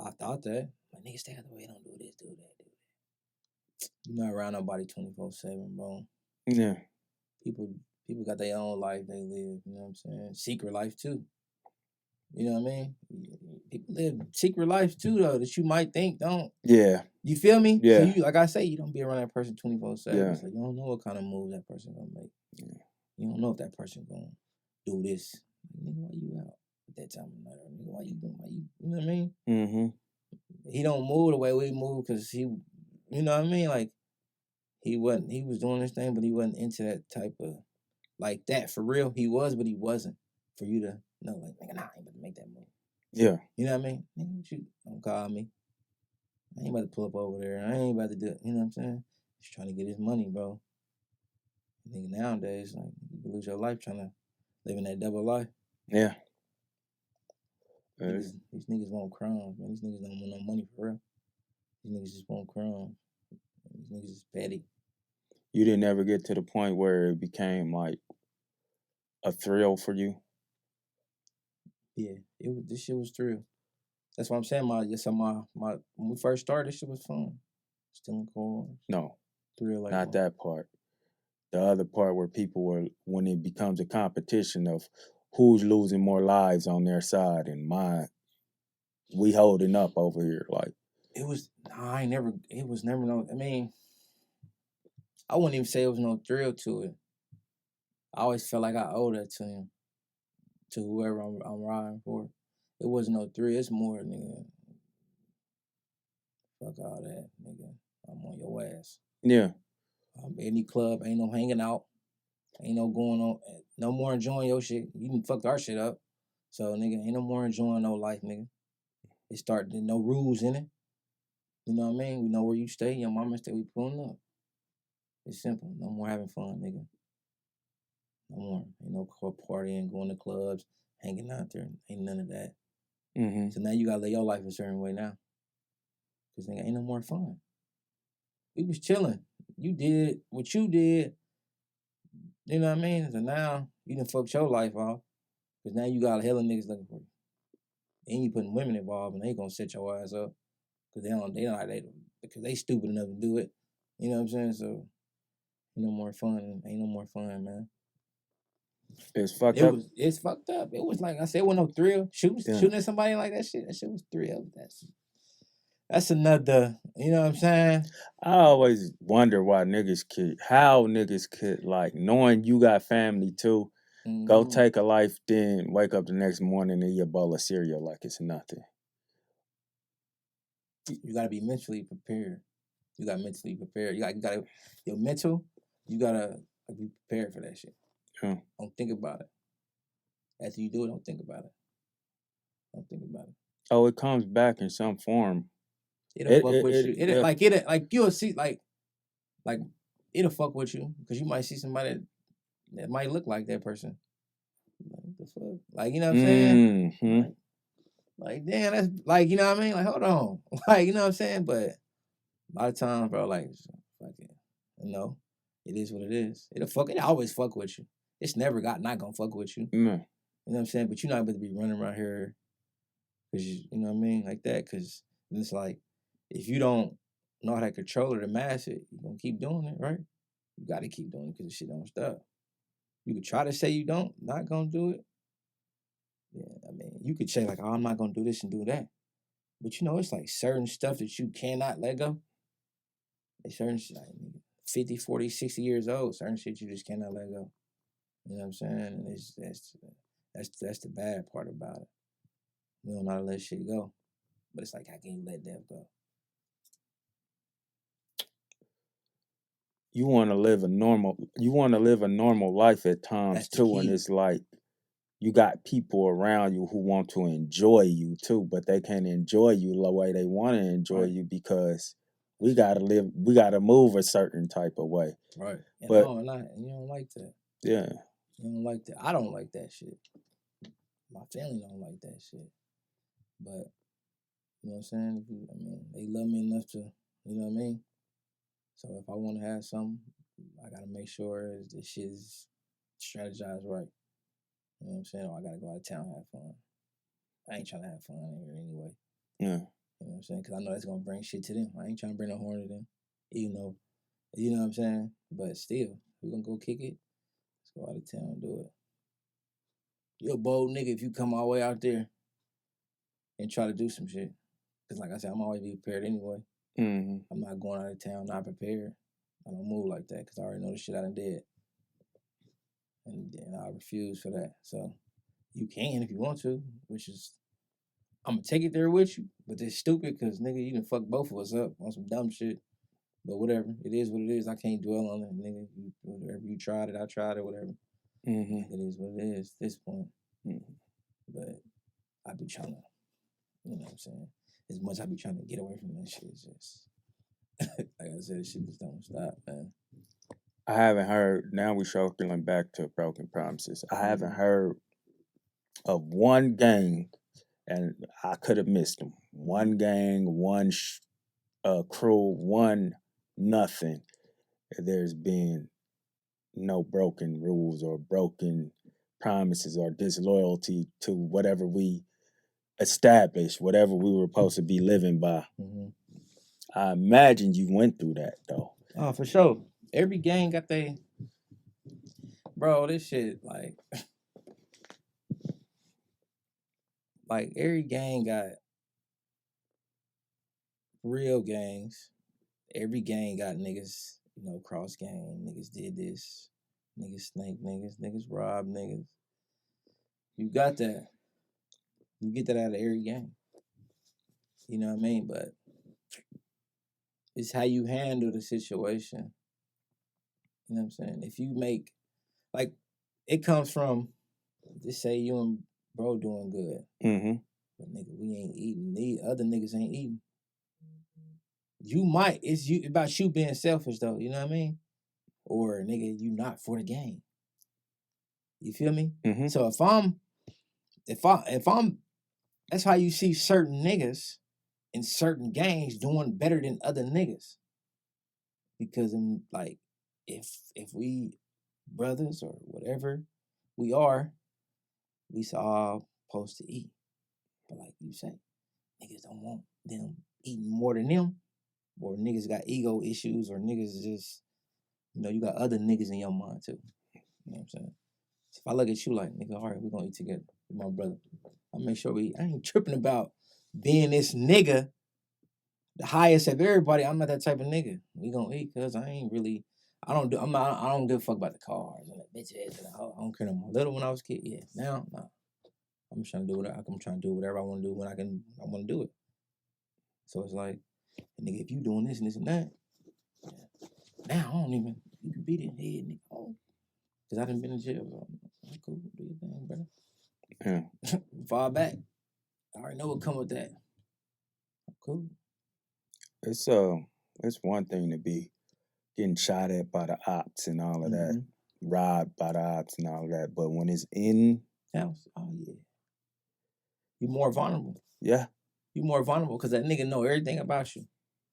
I thought that my niggas stay out the way. Don't do this, do that. You're not around nobody 24/7, bro. Yeah. People got their own life they live. You know what I'm saying? Secret life too. You know what I mean? People live secret lives too, though, that you might think don't. Yeah. You feel me? Yeah. So you, like I say, you don't be around that person 24/7. Yeah. So you don't know what kind of move that person gonna make. Yeah. You don't know if that person gonna do this. Nigga, why you out at that time of night? Nigga, why you doing? You know what I mean? Mm-hmm. He don't move the way we move because he, you know what I mean? Like he was doing this thing, but he wasn't into that type of like that for real. He was, but he wasn't. For you to know, like, nigga, nah, I ain't about to make that move. Yeah. You know what I mean? Nigga, what you don't call me. I ain't about to pull up over there. I ain't about to do it. You know what I'm saying? Just trying to get his money, bro. I think nowadays, like, you can lose your life trying to live in that double life. Yeah. These niggas want crumbs, man. These niggas don't want no money for real. These niggas just want crumbs. These niggas is petty. You didn't ever get to the point where it became like a thrill for you? Yeah, this shit was thrill. That's what I'm saying. When we first started, this shit was fun. Stealing cars. No. Thrill like not that part. The other part where when it becomes a competition of who's losing more lives on their side and mine, we holding up over here. Like it was never no. I mean, I wouldn't even say it was no thrill to it. I always felt like I owed that to him, to whoever I'm riding for. It wasn't no thrill. It's more, nigga. Fuck all that, nigga. I'm on your ass. Yeah. Any club, ain't no hanging out, ain't no going on. No more enjoying your shit. You done fucked our shit up. So, nigga, ain't no more enjoying no life, nigga. It start, no rules in it. You know what I mean? We know where you stay. Your mama stay, we pulling up. It's simple. No more having fun, nigga. No more. Ain't no partying, going to clubs, hanging out there. Ain't none of that. Mm-hmm. So now you gotta live your life a certain way now. Because nigga, ain't no more fun. We was chilling. You did what you did. You know what I mean? So now you done fucked your life off. Because now you got a hell of niggas looking for you. And you putting women involved and they gonna set your ass up. Because because they stupid enough to do it. You know what I'm saying? So ain't no more fun. Ain't no more fun, man. It's fucked up. It's fucked up. It was like I said, it wasn't no thrill. Shooting at somebody like that shit. That shit was thrill. That's another, you know what I'm saying? I always wonder how niggas could, like, knowing you got family too, go take a life, then wake up the next morning and eat a bowl of cereal like it's nothing. You gotta be mentally prepared. You gotta mentally prepare. Your mental, you gotta be prepared for that shit. Don't think about it. After you do it, don't think about it. Don't think about it. Oh, it comes back in some form. It'll fuck with you. You'll see, like it'll fuck with you because you might see somebody that might look like that person. Like, what the fuck? Like, you know what I'm saying? Mm-hmm. Like, damn, that's like, you know what I mean? Like, hold on. Like, you know what I'm saying? But a lot of times, bro, like, fuck it. You know, it is what it is. It always fuck with you. It's never not gonna fuck with you. Mm. You know what I'm saying? But you're not about to be running around here because you know what I mean? Like that. Because it's like, if you don't know how to control it or master it, you're gonna keep doing it, right? You gotta keep doing it because the shit don't stop. You could try to say you not gonna do it. Yeah, I mean, you could say like, oh, I'm not gonna do this and do that. But you know, it's like certain stuff that you cannot let go. It's certain shit, like 50, 40, 60 years old, certain shit you just cannot let go. You know what I'm saying? And that's the bad part about it. We don't know how to let shit go. But it's like, how can you let that go? You want to live a normal life at times too, and it's like you got people around you who want to enjoy you too, but they can't enjoy you the way they want to enjoy you because we gotta move a certain type of way. Right. But you don't like that. Yeah. You don't like that. I don't like that shit. My family don't like that shit. But you know what I'm saying? They love me enough to, you know what I mean? So if I want to have something, I gotta make sure this shit is strategized right. You know what I'm saying? Or I gotta go out of town and have fun. I ain't trying to have fun here anyway. Yeah. You know what I'm saying? Because I know that's gonna bring shit to them. I ain't trying to bring no horn to them. Even though, you know what I'm saying? But still, we're gonna go kick it. Let's go out of town and do it. You're a bold nigga if you come all the way out there and try to do some shit. Because like I said, I'm always be prepared anyway. Mm-hmm. I'm not going out of town not prepared. I don't move like that because I already know the shit I done did. And I refuse for that. So you can if you want to, which is, I'm going to take it there with you. But it's stupid because, nigga, you done fuck both of us up on some dumb shit. But whatever. It is what it is. I can't dwell on it, nigga. Whatever you tried it, I tried it, whatever. Mm-hmm. It is what it is at this point. Mm-hmm. But I be trying to, you know what I'm saying? As much as I be trying to get away from that shit, it's just, like I said, shit just don't stop, man. I haven't heard, now we circling back to Broken Promises. I haven't heard of one gang, and I could have missed them. One gang, one crew, one nothing. There's been no broken rules or broken promises or disloyalty to whatever we established, whatever we were supposed to be living by. Mm-hmm. I imagine you went through that though. Oh, for sure. Every gang got they, bro. This shit like every gang got real gangs. Every gang got niggas, cross gang. Niggas did this. Niggas snake niggas. Niggas rob niggas. You got that. You get that out of every gang. You know what I mean? But it's how you handle the situation. You know what I'm saying? If you make, like, it comes from, just say you and bro doing good. Mm-hmm. But nigga, we ain't eating. These other niggas ain't eating. You might, it's about you being selfish though, you know what I mean? Or nigga, you not for the game. You feel me? Mm-hmm. So if I'm, that's how you see certain niggas in certain gangs doing better than other niggas. Because I'm like, if we brothers or whatever we are, we all supposed to eat. But like you say, niggas don't want them eating more than them, or niggas got ego issues, or niggas just, you got other niggas in your mind too. You know what I'm saying? So if I look at you like, nigga, all right, we're gonna eat together with my brother. I'll make sure I ain't tripping about being this nigga, the highest of everybody. I'm not that type of nigga. We gonna eat because I don't give a fuck about the cars and the bitches and I don't care no more. Little when I was a kid, yeah. Now, nah. I'm trying to do whatever I want to do when I want to do it. So it's like, nigga, if you doing this and this and that, now I don't even, you can beat it head, nigga. Oh, because I done been in jail. So I'm cool, do your thing, brother. Yeah. Fall back. I already know what come with that. I'm cool. It's one thing to be getting shot at by the ops and all of that, robbed by the ops and all of that, but when it's in house, oh yeah, you're more vulnerable. Yeah. You're more vulnerable because that nigga know everything about you.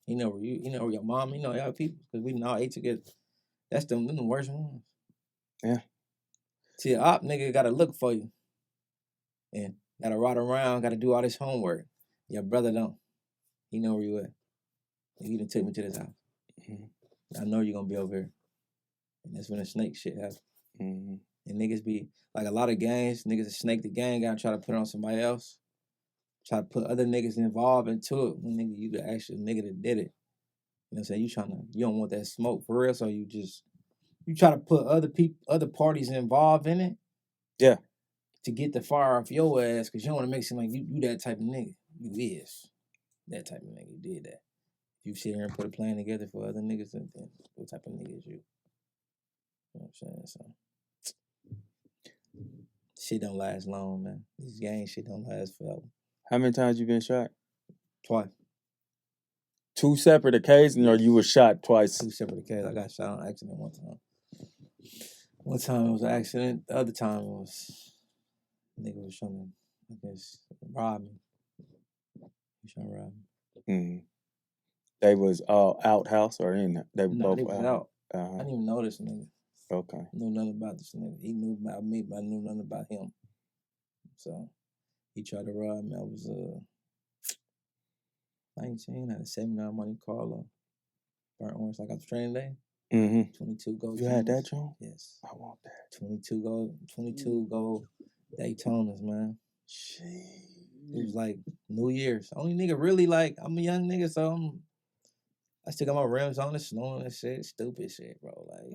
He know where you know where your mom, he know other people because we all ate together. That's them the worst ones. Yeah. See, an op nigga gotta look for you. And gotta ride around, gotta do all this homework. Your brother don't. He know where you at. He done took me to this house. I know you're gonna be over here. And that's when the snake shit happens. And niggas be, like a lot of gangs, niggas snake the gang out and try to put it on somebody else. Try to put other niggas involved into it when nigga, you the actual nigga that did it. You know what I'm saying? You don't want that smoke for real, so you try to put other parties involved in it. Yeah. To get the fire off your ass, because you don't want to make it seem like you that type of nigga. You is that type of nigga. You did that. If you sit here and put a plan together for other niggas, then what type of nigga is you? You know what I'm saying? So shit don't last long, man. These gang shit don't last forever. How many times you been shot? Twice. 2 separate occasions, or you were shot twice? 2 separate occasions. I got shot on accident one time. One time it was an accident. The other time it was nigga was trying to, I guess, rob me. He was trying to rob me. They was all outhouse or in? They were both they was out. I Uh-huh. didn't even know this nigga. Okay. I knew nothing about this nigga. He knew about me, but I knew nothing about him. So he tried to rob me. I was 19. I had a 79 money car, burnt orange, like I was training day. 22 gold. You had that, John? Yes. I want that. 22 gold Daytonas, man. Jeez. It was like New Year's. Only nigga really like, I'm a young nigga, so I still got my rims on, it's snowing and shit. Stupid shit, bro. Like,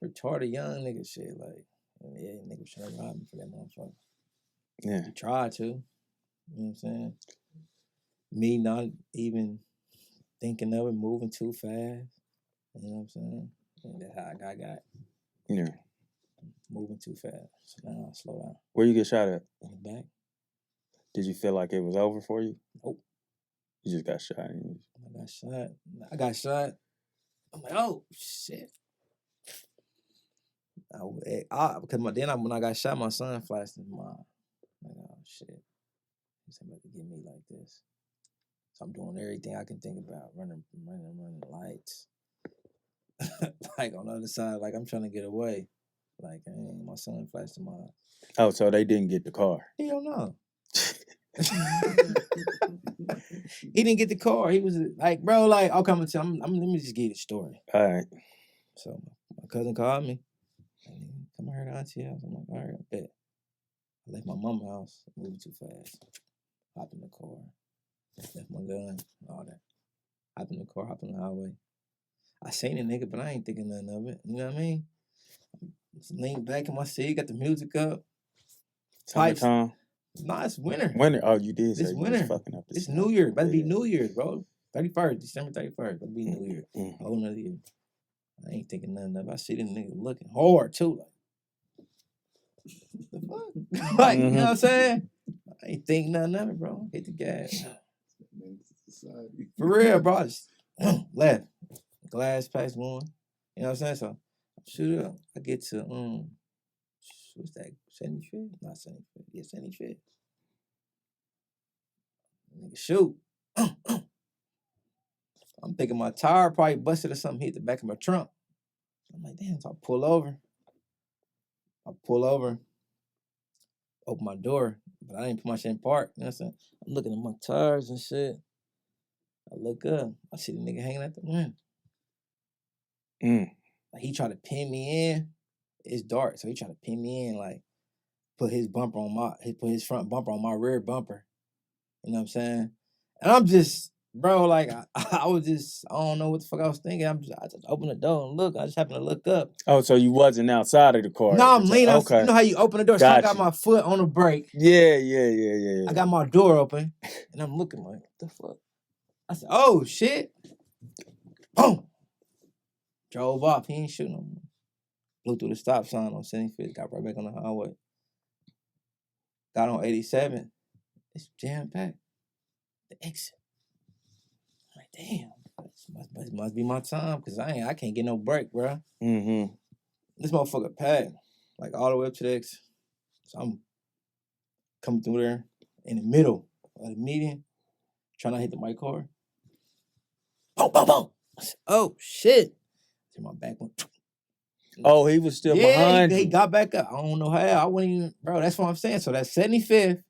retarded young nigga shit. Like, yeah, nigga was trying to rob me for that motherfucker. Yeah. He tried to. You know what I'm saying? Me not even thinking of it, moving too fast. You know what I'm saying? And that's how I got. Yeah. Moving too fast. So now I slow down. Where you get shot at? In the back. Did you feel like it was over for you? Nope. You just got shot. I got shot. I'm like, oh, shit. Because then when I got shot, my son flashed in my mind. Like, oh, shit. He's about to get me like this. So I'm doing everything I can think about. Running lights. Like, on the other side, like, I'm trying to get away. Like, my son flashed in my eyes. Oh, so they didn't get the car? Hell no. He didn't get the car. He was like, bro, like, I'll come and tell him. Let me just give you the story. All right. So my cousin called me. Come here to Auntie's house. I'm like, all right, I bet. I left my mama's house, moving too fast. Hopped in the car. Left my gun, all that. Hopped in the car, hopped on the highway. I seen the nigga, but I ain't thinking nothing of it. You know what I mean? Just leaned back in my seat, got the music up. Summertime? Nah, it's winter. Winter? Oh, you did say it's you winter. was fucking up this. It's New Year. About to be New Year's, bro. 31st, December 31st. About to be New Year. Whole another year. I ain't thinking nothing of it. I see this nigga looking hard, too. Like, The fuck? Like, you know what I'm saying? I ain't think nothing of it, bro. Hit the gas. For real, bro. I just left. Glass past one. You know what I'm saying? So shoot up. I get to what's that? 75th? Not 75th. Yeah, 75th. Nigga, shoot. I'm thinking my tire probably busted or something, hit the back of my trunk. I'm like, damn, so I pull over, open my door, but I didn't put my shit in park. You know what I'm saying? I'm looking at my tires and shit. I look up, I see the nigga hanging at the window. Like he tried to pin me in. It's dark, so he tried to pin me in, like put his front bumper on my rear bumper. You know what I'm saying? And I'm just, bro, like I was just, I don't know what the fuck I was thinking. I just opened the door and look. I just happened to look up. Oh, so you wasn't outside of the car? No, I'm leaning. Okay. You know how you open the door? So I got my foot on the brake. Yeah. I got my door open, and I'm looking like, what the fuck? I said, oh shit! Boom! Drove off. He ain't shooting no more. Blew through the stop sign on 75th. Got right back on the highway. Got on 87. It's jam packed. The exit. I'm like, damn. This must be my time, because I can't get no break, bro. This motherfucker packed, like all the way up to the exit. So I'm coming through there in the middle of the median, trying to hit the mic car. Boom, boom, boom. I said, oh shit. So my back went. Oh, he was still behind you. He got back up. I don't know how. I wouldn't even, bro. That's what I'm saying. So that's 75th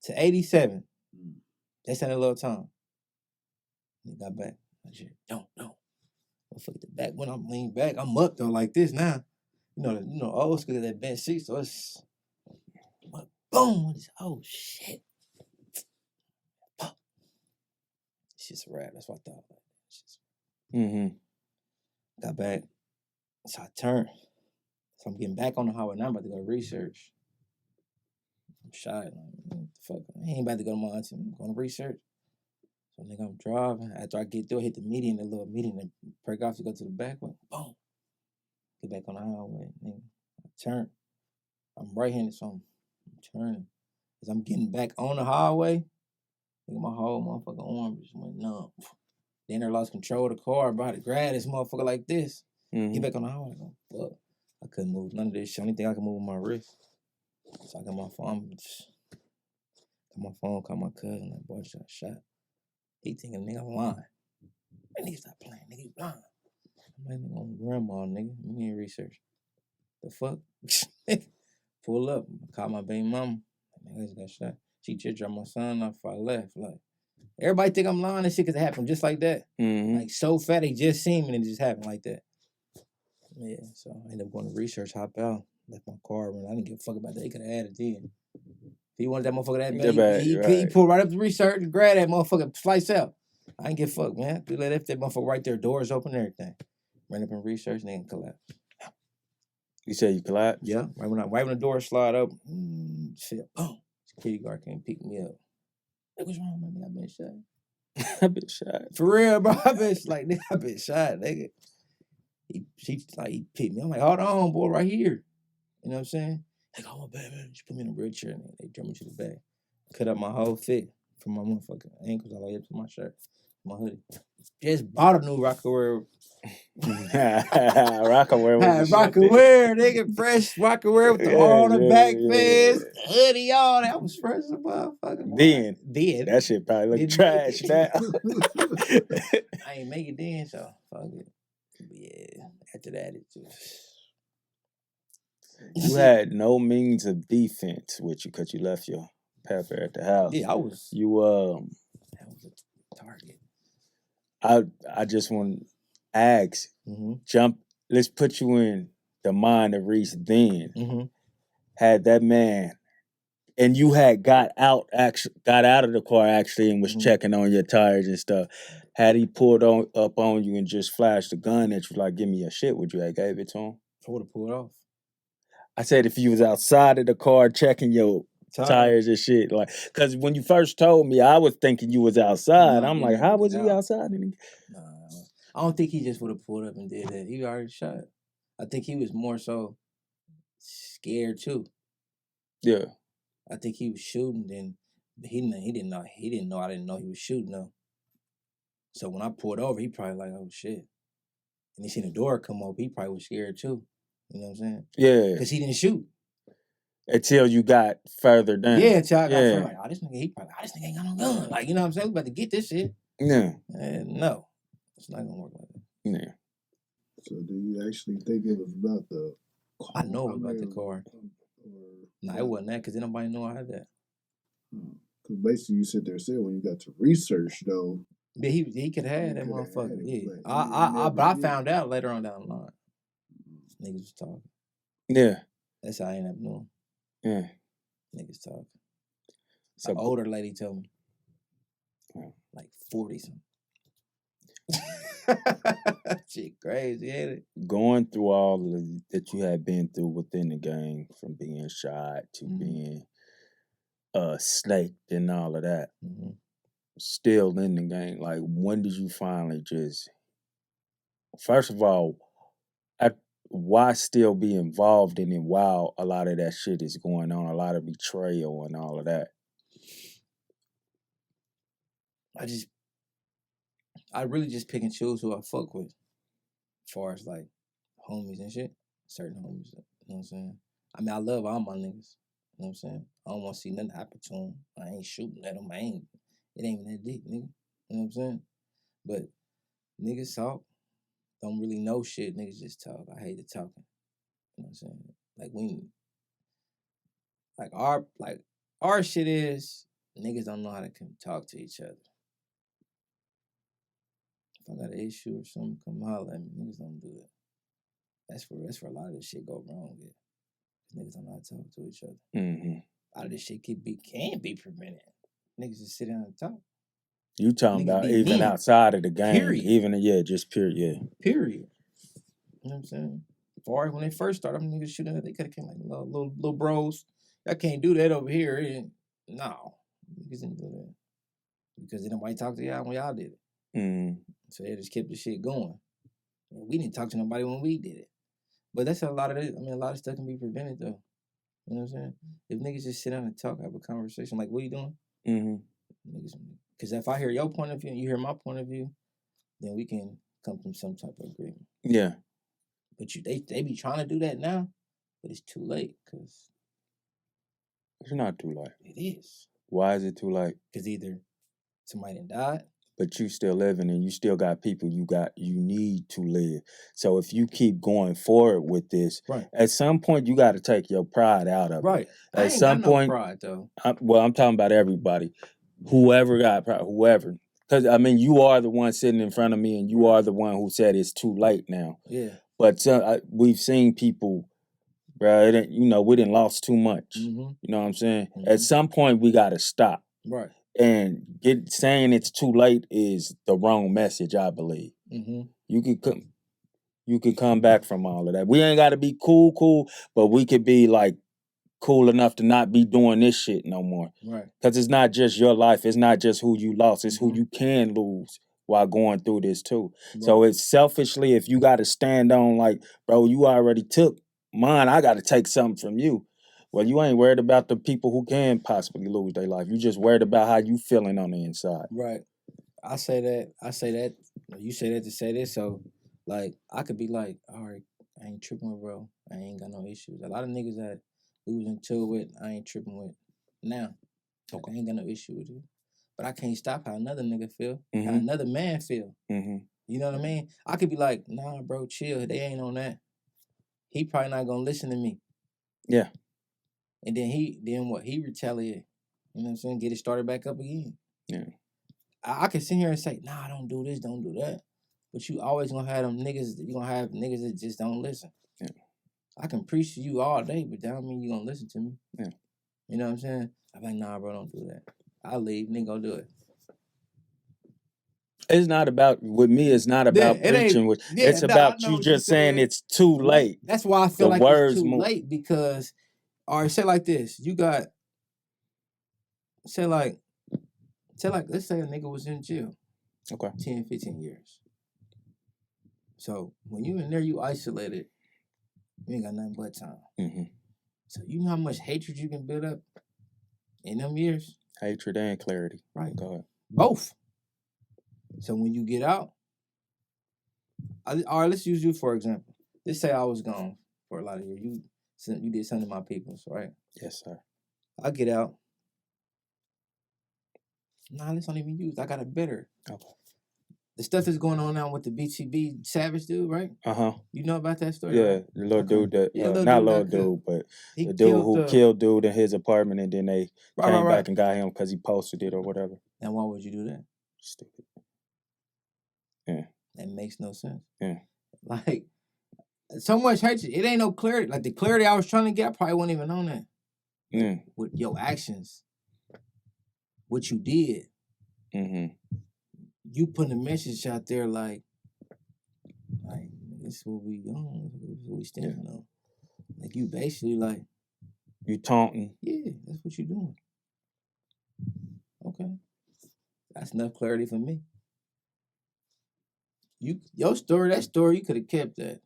to 87. That's in a little time. He got back. I said, no. Motherfucker, the back when I'm leaning back, I'm up though like this now. You know, old school that bench seat. So it's boom. Oh shit. It's just a wrap. That's what I thought. Got back. So I turned. So I'm getting back on the highway. Now I'm about to go to research. I'm shy. Like, what the fuck? I ain't about to go to my auntie. I'm going to research. So nigga, I'm driving. After I get through, I hit the median, the little median, and break off to go to the back one. Boom. Get back on the highway. Nigga. I turn. I'm right-handed, so I'm turning. As I'm getting back on the highway, nigga, my whole motherfucking arm just went numb. Then I lost control of the car. I brought to grab this motherfucker like this. Get back on the highway. Fuck. I couldn't move none of this shit. Only thing I could move was my wrist. So I got my phone. Called my cousin. Like, boy, I shot. He thinking, nigga, I'm lying. That nigga stop playing. Nigga, you lying. I'm like, nigga, I'm grandma, nigga. Let me research. The fuck? Pull up. Call my baby mama. Nigga, I just got shot. She just dropped my son off before I left. Like, everybody think I'm lying and shit because it happened just like that. Like, so fat, they just seen me and it just happened like that. Yeah, so I ended up going to research, hop out, left my car, and I didn't give a fuck about that. He could have added it in. If he wanted that motherfucker that bad, he pulled right up the research and grabbed that motherfucker, slice out. I didn't give a fuck, man. We let that motherfucker right there, doors open, everything. Ran up in research and then collapsed. You said you collapsed? Yeah, right when the door slide up, shit, boom. Security guard came pick me up. Like, what's wrong, man? I've been shot. I've been shot. For real, bro. I've been shot, nigga. He picked me. I'm like, hold on, boy, right here. You know what I'm saying? Like, oh, my bad, man. She put me in a wheelchair and they drove me to the back. Cut up my whole fit from my motherfucking ankles all the way up to my shirt, my hoodie. Just bought a new Rockaware. Rockaware, nigga, fresh Rockaware with all the back fans, the hoodie, all that. I was fresh as a motherfucker. Then that shit probably look trash now. I ain't make it then, so fuck it. Yeah, after that, it just... You had no means of defense with you because you left your pepper at the house. Yeah, I was... You, that was a target. I just want to ask, let's put you in the mind of Reese then. Had that man, and you had got out of the car actually and was checking on your tires and stuff. Had he pulled up on you and just flashed a gun at you like, give me your shit, would you have gave it to him? I would have pulled off. I said if you was outside of the car checking your tires and shit, like, because when you first told me, I was thinking you was outside. I'm like, how was he outside? Nah, I don't think he just would have pulled up and did that. He already shot. I think he was more so scared too. Yeah. I think he was shooting. Then he didn't know. He didn't know. I didn't know he was shooting though. So when I pulled over, he probably like, oh shit. And he seen the door come up. He probably was scared too. You know what I'm saying? Yeah. Because he didn't shoot. Until you got further down. Yeah, until I got further. Like, oh, this nigga ain't got no gun. Like, you know what I'm saying? We about to get this shit. Yeah. And no, it's not gonna work like that. Yeah. So do you actually think it was about the car? I know it was about the car. No, it wasn't that because nobody knew I had that. Because basically you sit there and said when you got to research though. Yeah, he could have had that motherfucker. Yeah. But I found out later on down the line. Niggas was talking. Yeah. That's how I ended up knowing. Yeah. Niggas talking. So an older lady told me. Like 40 something. Shit crazy, ain't it? Going through all that you had been through within the gang, from being shot to being snaked and all of that, still in the gang, like when did you finally just, first of all, why still be involved in it while a lot of that shit is going on, a lot of betrayal and all of that? I really just pick and choose who I fuck with. As far as like homies and shit. Certain homies, you know what I'm saying? I mean, I love all my niggas. You know what I'm saying? I don't want to see nothing happen to them. I ain't shooting at them. It ain't even that deep, nigga. You know what I'm saying? But niggas talk. Don't really know shit. Niggas just talk. I hate the talking. You know what I'm saying? Like our shit is niggas don't know how to talk to each other. If I got an issue or something, come holler at me. Niggas don't do that. That's where a lot of this shit go wrong with. Niggas don't know how to talk to each other. Mm-hmm. A lot of this shit can be prevented. Niggas just sit down and talk. You talking Niggas about be even men. outside of the game, Period. just period, yeah. Period. You know what I'm saying? Before when they first started, them niggas shooting, they could have came like little bros. I can't do that over here. No, niggas didn't do that because then nobody talked to y'all when y'all did it. So they just kept the shit going. And we didn't talk to nobody when we did it. But that's a lot of it. I mean, a lot of stuff can be prevented though. You know what I'm saying? If niggas just sit down and talk, have a conversation, like, what you doing? Niggas, because if I hear your point of view and you hear my point of view, then we can come to some type of agreement. Yeah. But they be trying to do that now, but it's too late because it's not too late. It is. Why is it too late? Because either somebody done died, but you still living and you still got people you need to live. So if you keep going forward with this, right, at some point you got to take your pride out of right. it. At some point, no pride though. I'm talking about everybody. Whoever got pride, whoever. Because, I mean, you are the one sitting in front of me and you are the one who said it's too late now. Yeah. But we've seen people, bro, we done lost too much. You know what I'm saying? At some point we got to stop. Right. And saying it's too late is the wrong message, I believe. You could come back from all of that. We ain't got to be cool, but we could be like cool enough to not be doing this shit no more. Right. Because it's not just your life. It's not just who you lost. It's who you can lose while going through this too. Right. So it's selfishly, if you got to stand on like, bro, you already took mine, I got to take something from you. Well, you ain't worried about the people who can possibly lose their life. You just worried about how you feeling on the inside. Right. I say that. You say that to say this. So, like, I could be like, all right, I ain't tripping with bro. I ain't got no issues. A lot of niggas that we was in tour with, I ain't tripping with now. Okay. I ain't got no issue with you. But I can't stop how another nigga feel, how another man feel. You know what I mean? I could be like, nah, bro, chill. They ain't on that. He probably not gonna listen to me. Yeah. And then what? He retaliate. You know what I'm saying? Get it started back up again. Yeah. I can sit here and say, nah, don't do this, don't do that. But you always gonna have them niggas, you gonna have niggas that just don't listen. Yeah. I can preach to you all day, but that don't mean you gonna listen to me. Yeah. You know what I'm saying? I'm like, nah, bro, don't do that. I'll leave, nigga, go do it. It's not about, with me, it's not about preaching. It's about you just saying it's too late. That's why I feel like it's too late because, all right, say like this. You got, say like, let's say a nigga was in jail. Okay. 10, 15 years. So when you in there, you isolated. You ain't got nothing but time. So you know how much hatred you can build up in them years? Hatred and clarity. Right. Go ahead. Both. So when you get out, all right, let's use you for example. Let's say I was gone for a lot of years. You did something to my peoples, right? Yes, sir. I get out. Nah, let's not even use. I got it better. Okay. The stuff that's going on now with the BTB Savage dude, right? You know about that story? Yeah, right? the little dude that little not dude little that dude, but he the dude who the- killed dude in his apartment, and then they came right. back and got him because he posted it or whatever. And why would you do that? Stupid. Yeah. That makes no sense. Yeah. Like, so much hatred. It ain't no clarity. Like, the clarity I was trying to get, I probably wasn't even on that. Yeah. With your actions, what you did. Mm-hmm. You putting a message out there like this is what we on, this is what we standing on. Like, you basically like, you taunting. Yeah, that's what you doing. Okay. That's enough clarity for me. Your story, that story, you could have kept that.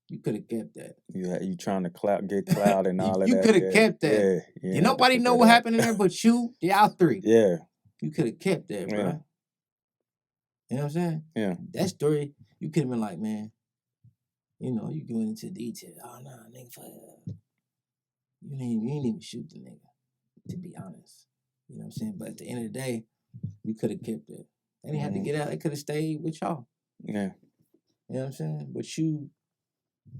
You could have kept that. You trying to get clout and all of that. You could have kept that. Yeah. And nobody know what happened in there but you, y'all three. Yeah. You could have kept that, bro. Yeah. You know what I'm saying? Yeah. That story, you could have been like, man, you know, you going into detail. Oh, nah, nigga, fuck. You didn't even shoot the nigga, to be honest. You know what I'm saying? But at the end of the day, you could have kept it. They didn't have to get out. They could have stayed with y'all. Yeah. You know what I'm saying? But you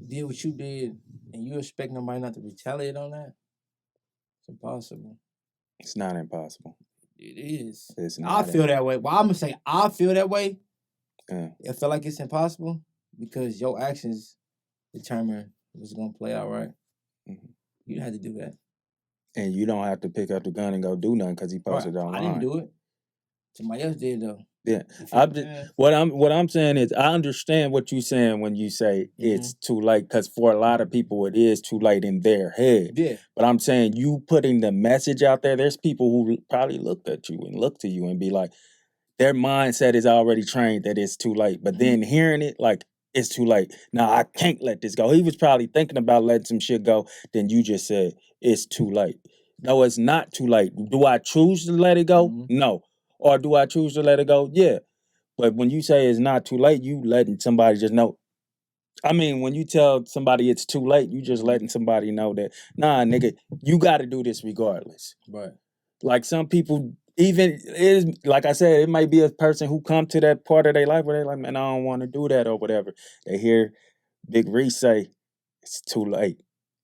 did what you did, and you expect nobody not to retaliate on that? It's impossible. It's not impossible. It is. It's not. I feel that way. Well, I'm going to say I feel that way. Yeah. I feel like it's impossible because your actions determine what's going to play out, right? Mm-hmm. You don't have to do that. And you don't have to pick up the gun and go do nothing because he posted it online. I didn't do it. Somebody else did, though. Yeah, what I'm saying is I understand what you're saying when you say it's too late, because for a lot of people it is too late in their head. Yeah. But I'm saying you putting the message out there. There's people who probably looked at you and look to you and be like, their mindset is already trained that it's too late. But then hearing it like it's too late. Now I can't let this go. He was probably thinking about letting some shit go. Then you just said it's too late. No, it's not too late. Do I choose to let it go? No. Or do I choose to let it go? Yeah. But when you say it's not too late, you letting somebody just know. I mean, when you tell somebody it's too late, you just letting somebody know that, nah, nigga, you got to do this regardless. Right. Like some people, even, is like I said, it might be a person who come to that part of their life where they're like, man, I don't want to do that or whatever. They hear Big Reese say, it's too late.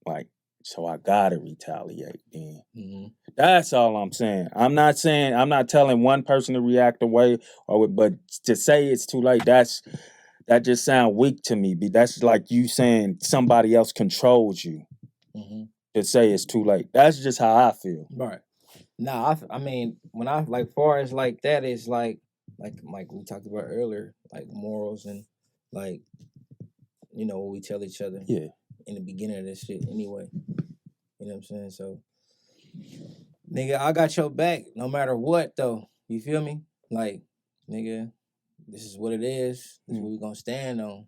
Like, so I gotta retaliate then. That's all I'm saying. I'm not telling one person to react away but to say it's too late, that just sounds weak to me. That's like you saying somebody else controls you to say it's too late. That's just how I feel. Right. Nah, I mean, when I like far as like that is like we talked about earlier, like morals and like, you know, what we tell each other. Yeah. In the beginning of this shit anyway. You know what I'm saying? So, nigga, I got your back no matter what, though. You feel me? Like, nigga, this is what it is. This is what we're going to stand on.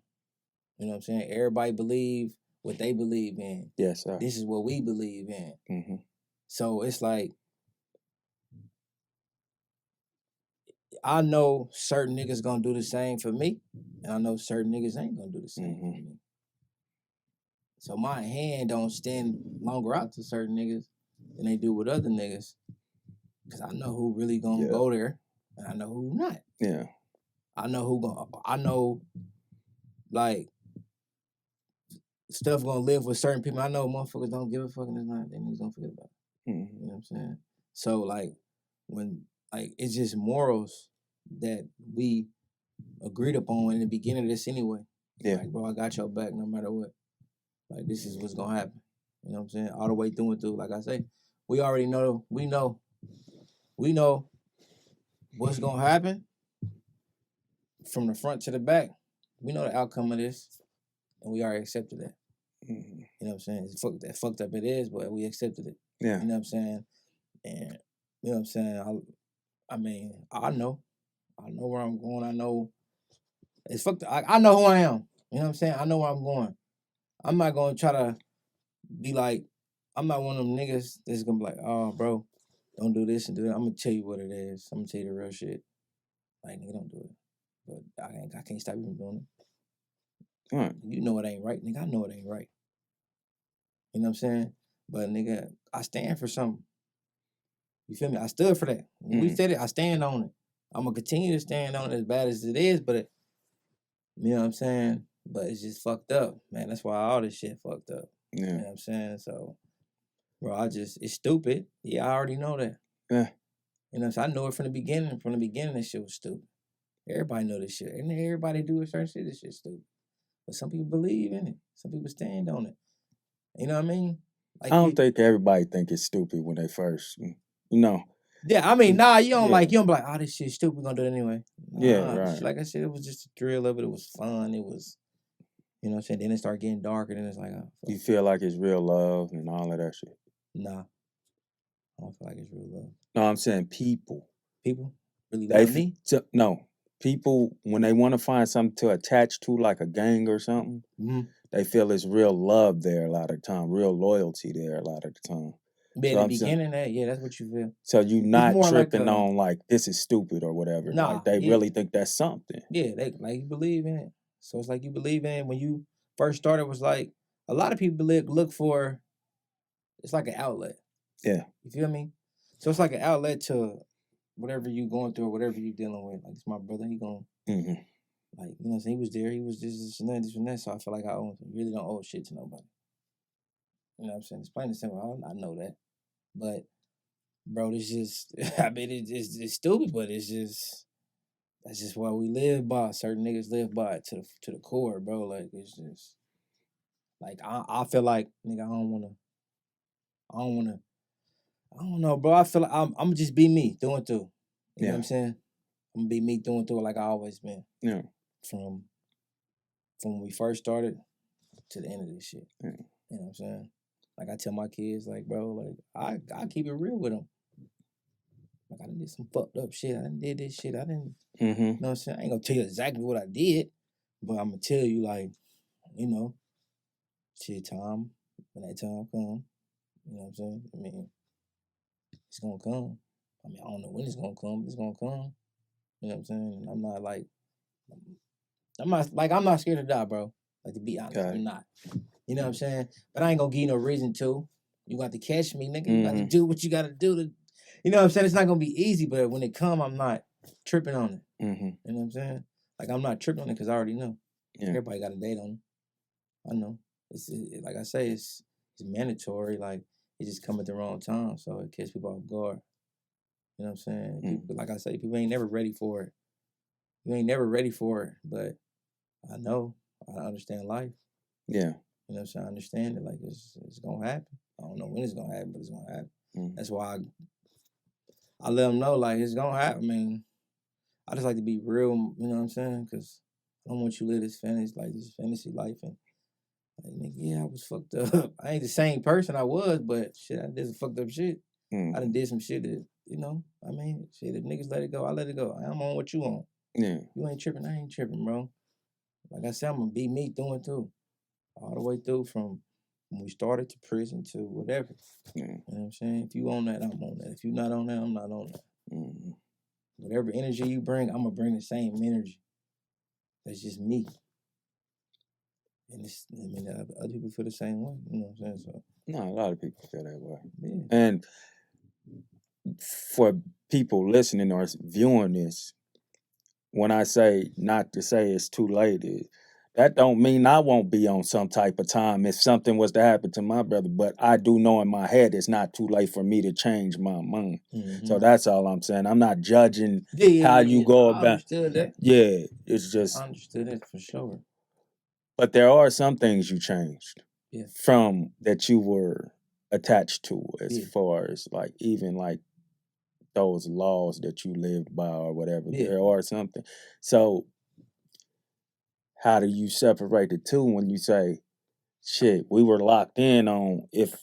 You know what I'm saying? Everybody believe what they believe in. Yes, sir. This is what we believe in. Mm-hmm. So, it's like, I know certain niggas going to do the same for me, and I know certain niggas ain't going to do the same for me. So my hand don't stand longer out to certain niggas than they do with other niggas. Cause I know who really gonna go there, and I know who not. Yeah. I know like stuff gonna live with certain people. I know motherfuckers don't give a fuck and it's not, they niggas don't forget about it. You know what I'm saying? So like when like it's just morals that we agreed upon in the beginning of this anyway. Yeah. Like, bro, I got your back no matter what. Like, this is what's going to happen. You know what I'm saying? All the way through and through. Like I say, we already know, we know what's going to happen from the front to the back. We know the outcome of this, and we already accepted that. You know what I'm saying? It's fucked up it is, but we accepted it. Yeah. You know what I'm saying? And, you know what I'm saying? I mean, I know where I'm going. I know it's fucked up. I know who I am. You know what I'm saying? I know where I'm going. I'm not going to try to be like, I'm not one of them niggas that's gonna be like, oh, bro, don't do this and do that. I'm gonna tell you what it is. I'm gonna tell you the real shit. Like, nigga, don't do it. But I can't stop you from doing it. Right. You know it ain't right, nigga. I know it ain't right. You know what I'm saying? But nigga, I stand for something. You feel me? I stood for that. When we said it, I stand on it. I'm gonna continue to stand on it as bad as it is, but you know what I'm saying? But it's just fucked up, man. That's why all this shit fucked up. Yeah. You know what I'm saying? So, bro, it's stupid. Yeah, I already know that. Yeah. You know, so I know it from the beginning. From the beginning, this shit was stupid. Everybody know this shit. And everybody do a certain shit, this shit's stupid. But some people believe in it. Some people stand on it. You know what I mean? Like I don't think everybody think it's stupid when they first, Yeah, I mean, nah, you don't be like, oh, this shit's stupid, we're gonna do it anyway. Nah, yeah, right. Like I said, it was just a thrill of it. It was fun. It was, you know what I'm saying? Then it started getting darker. Then it's like, oh, you feel like it's real love and all of that shit? Nah. I don't feel like it's real love. No, I'm saying people. People? Really love me? No. People, when they want to find something to attach to, like a gang or something, they feel it's real love there a lot of the time, real loyalty there a lot of the time. But in the beginning, that's what you feel. So you not tripping on like this is stupid or whatever. Nah, like they really think that's something. Yeah, they like you believe in it. So it's like you believe in it. When you first started, it was like a lot of people look for. It's like an outlet. Yeah. You feel me? So it's like an outlet to whatever you going through or whatever you dealing with. Like, it's my brother, he going, like, you know what I'm saying? He was there, he was this and that, so I feel like I really don't owe shit to nobody. You know what I'm saying? It's plain and simple. I know that. But, bro, it's just, I mean, it's stupid, but it's just, that's just what we live by. Certain niggas live by it to the core, bro. Like, it's just, like, I feel like, nigga, I don't know, bro. I feel like I'm gonna just be me through and through. You know what I'm saying? I'm gonna be me through and through like I always been. Yeah. From when we first started to the end of this shit. Yeah. You know what I'm saying? Like I tell my kids, like, bro, like I keep it real with them. Like I done did some fucked up shit. I done did this shit. I didn't. You know what I'm saying? I ain't gonna tell you exactly what I did, but I'm gonna tell you, like, you know, shit, time when that time come. You know what I'm saying? I mean, it's gonna come. I mean, I don't know when it's gonna come, but it's gonna come. You know what I'm saying? And I'm not scared to die, bro. Like, to be honest, I'm not. You know what I'm saying? But I ain't gonna give you no reason to. You got to catch me, nigga. You got to do what you got to do to. You know what I'm saying? It's not gonna be easy, but when it come, I'm not tripping on it. You know what I'm saying? Like, I'm not tripping on it because I already know. Yeah. Everybody got a date on it. I know. It's like I say, it's mandatory. Like, it just come at the wrong time, so it catches people off guard. You know what I'm saying? People, like I say, people ain't never ready for it. You ain't never ready for it, but I know. I understand life. Yeah. You know what I'm saying? I understand it. Like, it's going to happen. I don't know when it's going to happen, but it's going to happen. That's why I let them know, like, it's going to happen. I mean, I just like to be real, you know what I'm saying? Because I don't want you to live this fantasy life. And, like, nigga, yeah, I was fucked up. I ain't the same person I was, but shit, I did some fucked up shit. I done did some shit that, you know, I mean, shit, if niggas let it go, I let it go. I'm on what you on. Yeah. You ain't tripping, I ain't tripping, bro. Like I said, I'm going to be me through and through. All the way through from when we started to prison to whatever. Yeah. You know what I'm saying? If you on that, I'm on that. If you not on that, I'm not on that. Whatever energy you bring, I'm going to bring the same energy. That's just me. And other people feel the same way. You know what I'm saying? So, no, a lot of people feel that way. Yeah. And for people listening or viewing this, when I say not to say it's too late, that don't mean I won't be on some type of time if something was to happen to my brother. But I do know in my head it's not too late for me to change my mind. So that's all I'm saying. I'm not judging how you go about. I understood that. Yeah, it's just. I understood that for sure. But there are some things you changed from that you were attached to, as far as like even like those laws that you lived by or whatever. Yeah. There are something. So how do you separate the two when you say, shit, we were locked in on if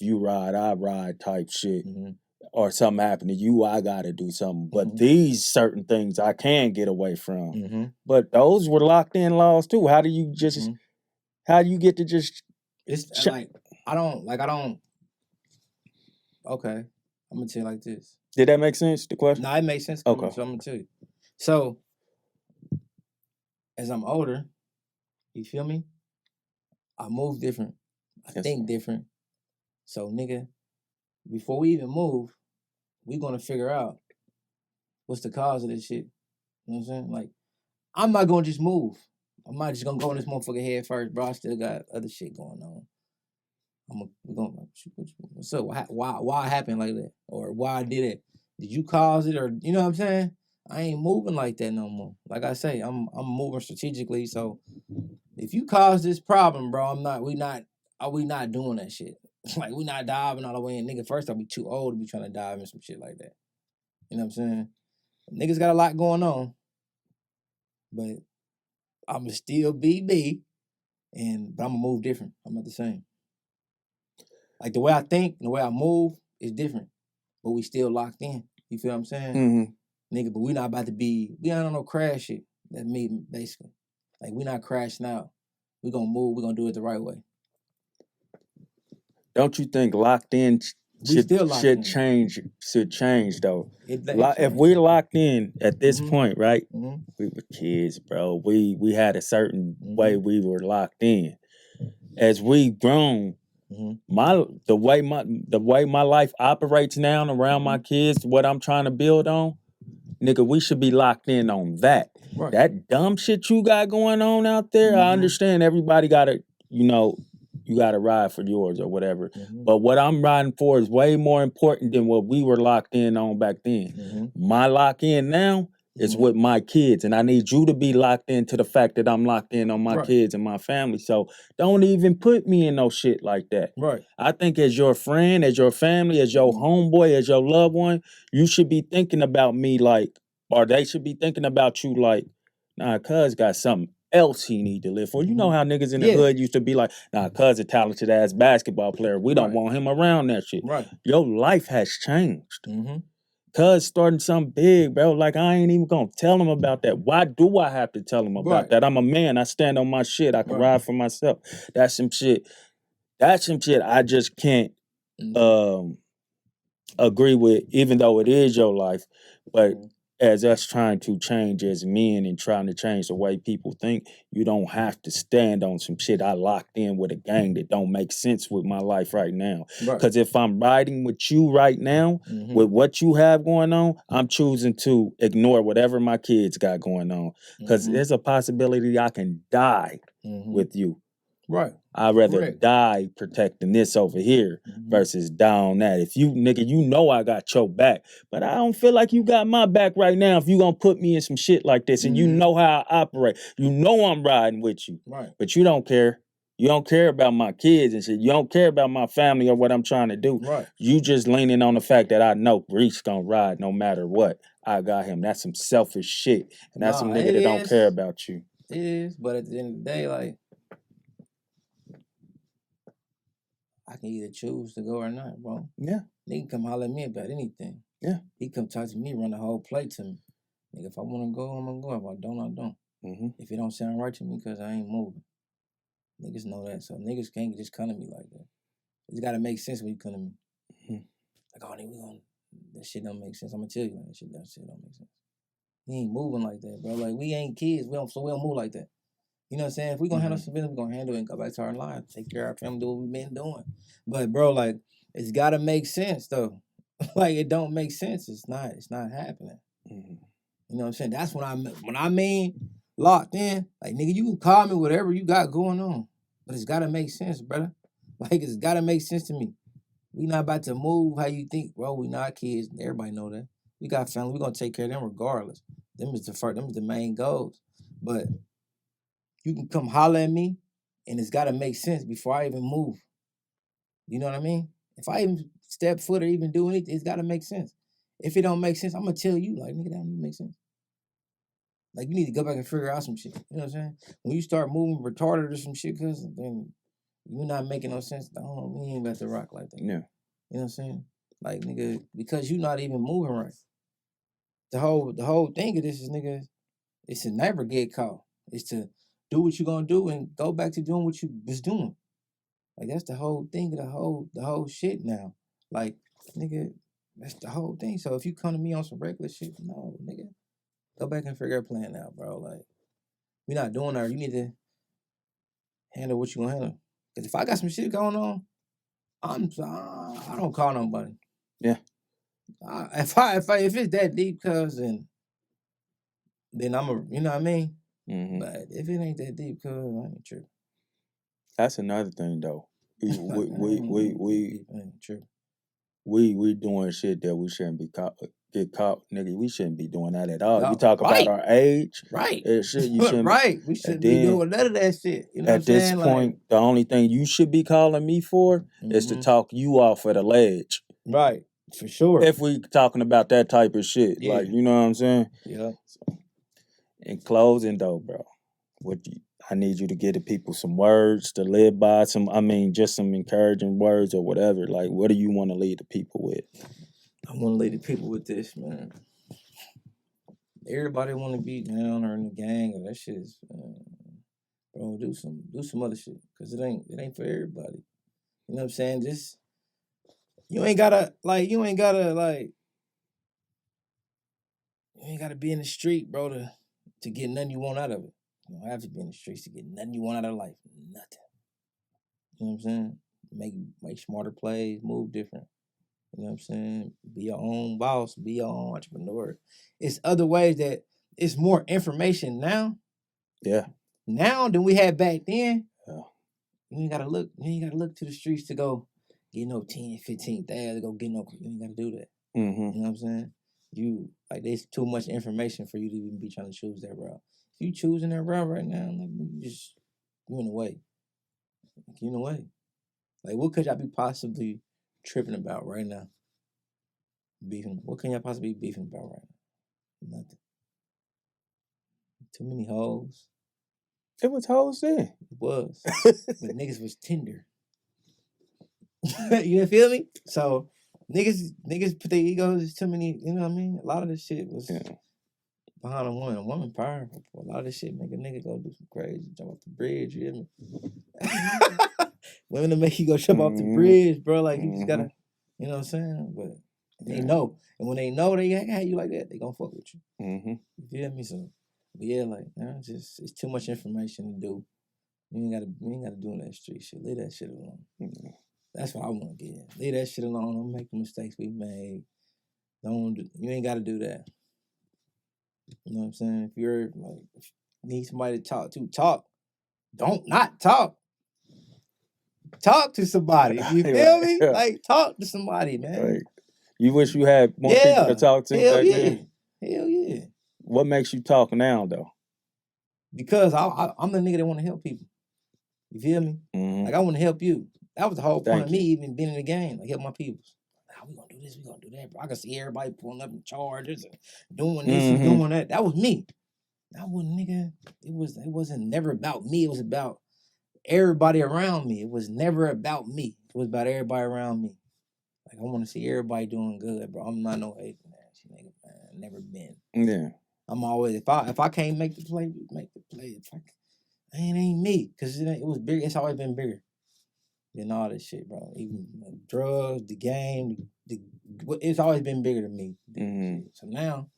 you ride, I ride type shit, or something happened to you, I gotta do something. But these certain things I can get away from. But those were locked in laws too. How do you just how do you get to just it's like I don't. Okay, I'm gonna tell you like this. Did that make sense? The question? No, it makes sense. Okay. So I'm gonna tell you. So as I'm older, you feel me? I move different. I think different. So nigga, before we even move, we gonna figure out what's the cause of this shit. You know what I'm saying? Like, I'm not gonna just move. I'm not just gonna go in this motherfucker head first, bro. I still got other shit going on. We're gonna what's up? Why it happened like that? Or why I did it? Did you cause it? Or you know what I'm saying? I ain't moving like that no more. Like I say, I'm moving strategically. So if you cause this problem, bro, we not doing that shit. Like we not diving all the way in. Nigga, first I'll be too old to be trying to dive in some shit like that. You know what I'm saying? Niggas got a lot going on. But I'ma still be me. But I'm gonna move different. I'm not the same. Like the way I think, the way I move is different. But we still locked in. You feel what I'm saying? Mm-hmm. Nigga, but we not about to be, we ain't on no crash shit. That's me, basically. Like, we not crashing out. We gonna move, we gonna do it the right way. Don't you think locked in should change though? If we're locked in at this point, right? Mm-hmm. We were kids, bro. We had a certain way we were locked in. As we grown, the way my life operates now around my kids, what I'm trying to build on, nigga, we should be locked in on that. Right. That dumb shit you got going on out there, I understand everybody gotta, you gotta ride for yours or whatever. But what I'm riding for is way more important than what we were locked in on back then. My lock in now is with my kids, and I need you to be locked into the fact that I'm locked in on my kids and my family. So don't even put me in no shit like that. Right. I think as your friend, as your family, as your homeboy, as your loved one, you should be thinking about me like, or they should be thinking about you like, nah, cuz got something else he need to live for. You know how niggas in the hood used to be like, nah, cuz a talented ass basketball player. We don't want him around that shit. Right. Your life has changed. Cuz starting something big, bro. Like, I ain't even gonna tell him about that. Why do I have to tell him about that? I'm a man. I stand on my shit. I can ride for myself. That's some shit I just can't agree with, even though it is your life. But as us trying to change as men and trying to change the way people think, you don't have to stand on some shit I locked in with a gang that don't make sense with my life right now. Because if I'm riding with you right now, with what you have going on, I'm choosing to ignore whatever my kids got going on. Because there's a possibility I can die with you. Right. I'd rather die protecting this over here versus down that. If you, nigga, you know I got your back, but I don't feel like you got my back right now if you gonna put me in some shit like this and you know how I operate. You know I'm riding with you. Right. But you don't care. You don't care about my kids and shit. You don't care about my family or what I'm trying to do. Right. You just leaning on the fact that I know Reese gonna ride no matter what. I got him. That's some selfish shit. And that's some nigga that don't care about you. It is, but at the end of the day, like, I can either choose to go or not, bro. Yeah. Nigga come holler at me about anything. Yeah. He come talk to me, run the whole play to me. Nigga, if I want to go, I'm going to go. If I don't, I don't. If it don't sound right to me, because I ain't moving. Niggas know that. So niggas can't just come to me like that. It's got to make sense when you come to me. Like, oh, nigga, that shit don't make sense. I'm going to tell you, like, that shit don't make sense. He ain't moving like that, bro. Like, we ain't kids. We don't move like that. You know what I'm saying? If we're going to handle some business, we're going to handle it and go back to our lives. Take care of our family, do what we've been doing. But, bro, like, it's got to make sense, though. Like, it don't make sense. It's not happening. You know what I'm saying? That's when I mean locked in. Like, nigga, you can call me whatever you got going on. But it's got to make sense, brother. Like, it's got to make sense to me. We not about to move how you think, bro. We not kids. Everybody know that. We got family. We're going to take care of them regardless. Them is the main goals. But you can come holler at me, and it's got to make sense before I even move. You know what I mean? If I even step foot or even do anything, it's got to make sense. If it don't make sense, I'm going to tell you, like, nigga, that don't even make sense. Like, you need to go back and figure out some shit. You know what I'm saying? When you start moving retarded or some shit, cuz, then you're not making no sense. I don't know, we ain't about to rock like that. Yeah. You know what I'm saying? Like, nigga, because you're not even moving right. The whole thing of this is, nigga, it's to never get caught. It's to do what you're going to do and go back to doing what you was doing. Like that's the whole thing of the whole shit now. Like, nigga, that's the whole thing. So if you come to me on some regular shit, no, nigga, go back and figure a plan out, bro. Like, we not doing that. You need to handle what you gonna handle. Cause if I got some shit going on, I don't call nobody. Yeah. If it's that deep, cuz then I'm a, you know what I mean. Mm-hmm. But if it ain't that deep, cuz I ain't tripping. That's another thing though. We doing shit that we shouldn't be get caught, nigga. We shouldn't be doing that at all. No, You talk about our age, right? Shit, you shouldn't. Right, we shouldn't be doing none of that shit. You know at this point, the only thing you should be calling me for is to talk you off of the ledge. Right, for sure. If we talking about that type of shit, Yeah. like, you know what I'm saying? Yeah. So, in closing though, bro, I need you to give the people some words to live by, just some encouraging words or whatever. Like, what do you want to lead the people with? I want to lead the people with this, man. Everybody want to be down or in the gang or that shit is, bro, do some other shit. Cause it ain't for everybody. You know what I'm saying? Just, you ain't gotta be in the street, bro, to get nothing you want out of it. You don't have to be in the streets to get nothing you want out of life. Nothing. You know what I'm saying? Make smarter plays, move different. You know what I'm saying? Be your own boss, be your own entrepreneur. It's other ways that it's more information now. Yeah. Now than we had back then. Yeah. You ain't gotta look to the streets to go get no 10, 15,000 to go get no. You ain't gotta do that. Mm-hmm. You know what I'm saying? There's too much information for you to even be trying to choose that route. If you choosing that route right now, like you in the way. You in the way. Like, what could y'all be possibly tripping about right now? Beefing. What can y'all possibly be beefing about right now? Nothing. Too many hoes. It was hoes then. It was. But niggas was tender. You feel me? So niggas put their egos too many, you know what I mean? A lot of this shit was behind a woman. A woman powerful. A lot of this shit make a nigga go do some crazy, jump off the bridge, you hear me? Women to make you go jump off the bridge, bro. Like, you just gotta, you know what I'm saying? But they know. And when they know they have you like that, they gonna fuck with you. Mm-hmm. You feel me? So, but yeah, like, it's too much information to do. You ain't gotta do that street shit. Leave that shit alone. Mm-hmm. That's what I want to get. Leave that shit alone. Don't make the mistakes we made. You ain't gotta do that. You know what I'm saying? If you're like, if you need somebody to talk to, talk. Don't not talk. Talk to somebody. You feel me? Yeah. Like, talk to somebody, man. Right. You wish you had more people to talk to back then? Hell yeah. What makes you talk now, though? Because I'm the nigga that want to help people. You feel me? Mm-hmm. Like, I want to help you. That was the whole point of me even being in the game. Like, help my people. We gonna do this, we gonna do that, bro. I can see everybody pulling up in charges and doing this and doing that. That was me. That wasn't, nigga. It wasn't never about me. It was about everybody around me. It was never about me. It was about everybody around me. Like, I want to see everybody doing good, bro. I'm not no hating ass nigga, man. Never been. Yeah. I'm always, if I can't make the play, make the play. If it ain't me, cause it was big. It's always been bigger than all this shit, bro. Even drugs, the game, it's always been bigger than me. Mm-hmm. So now,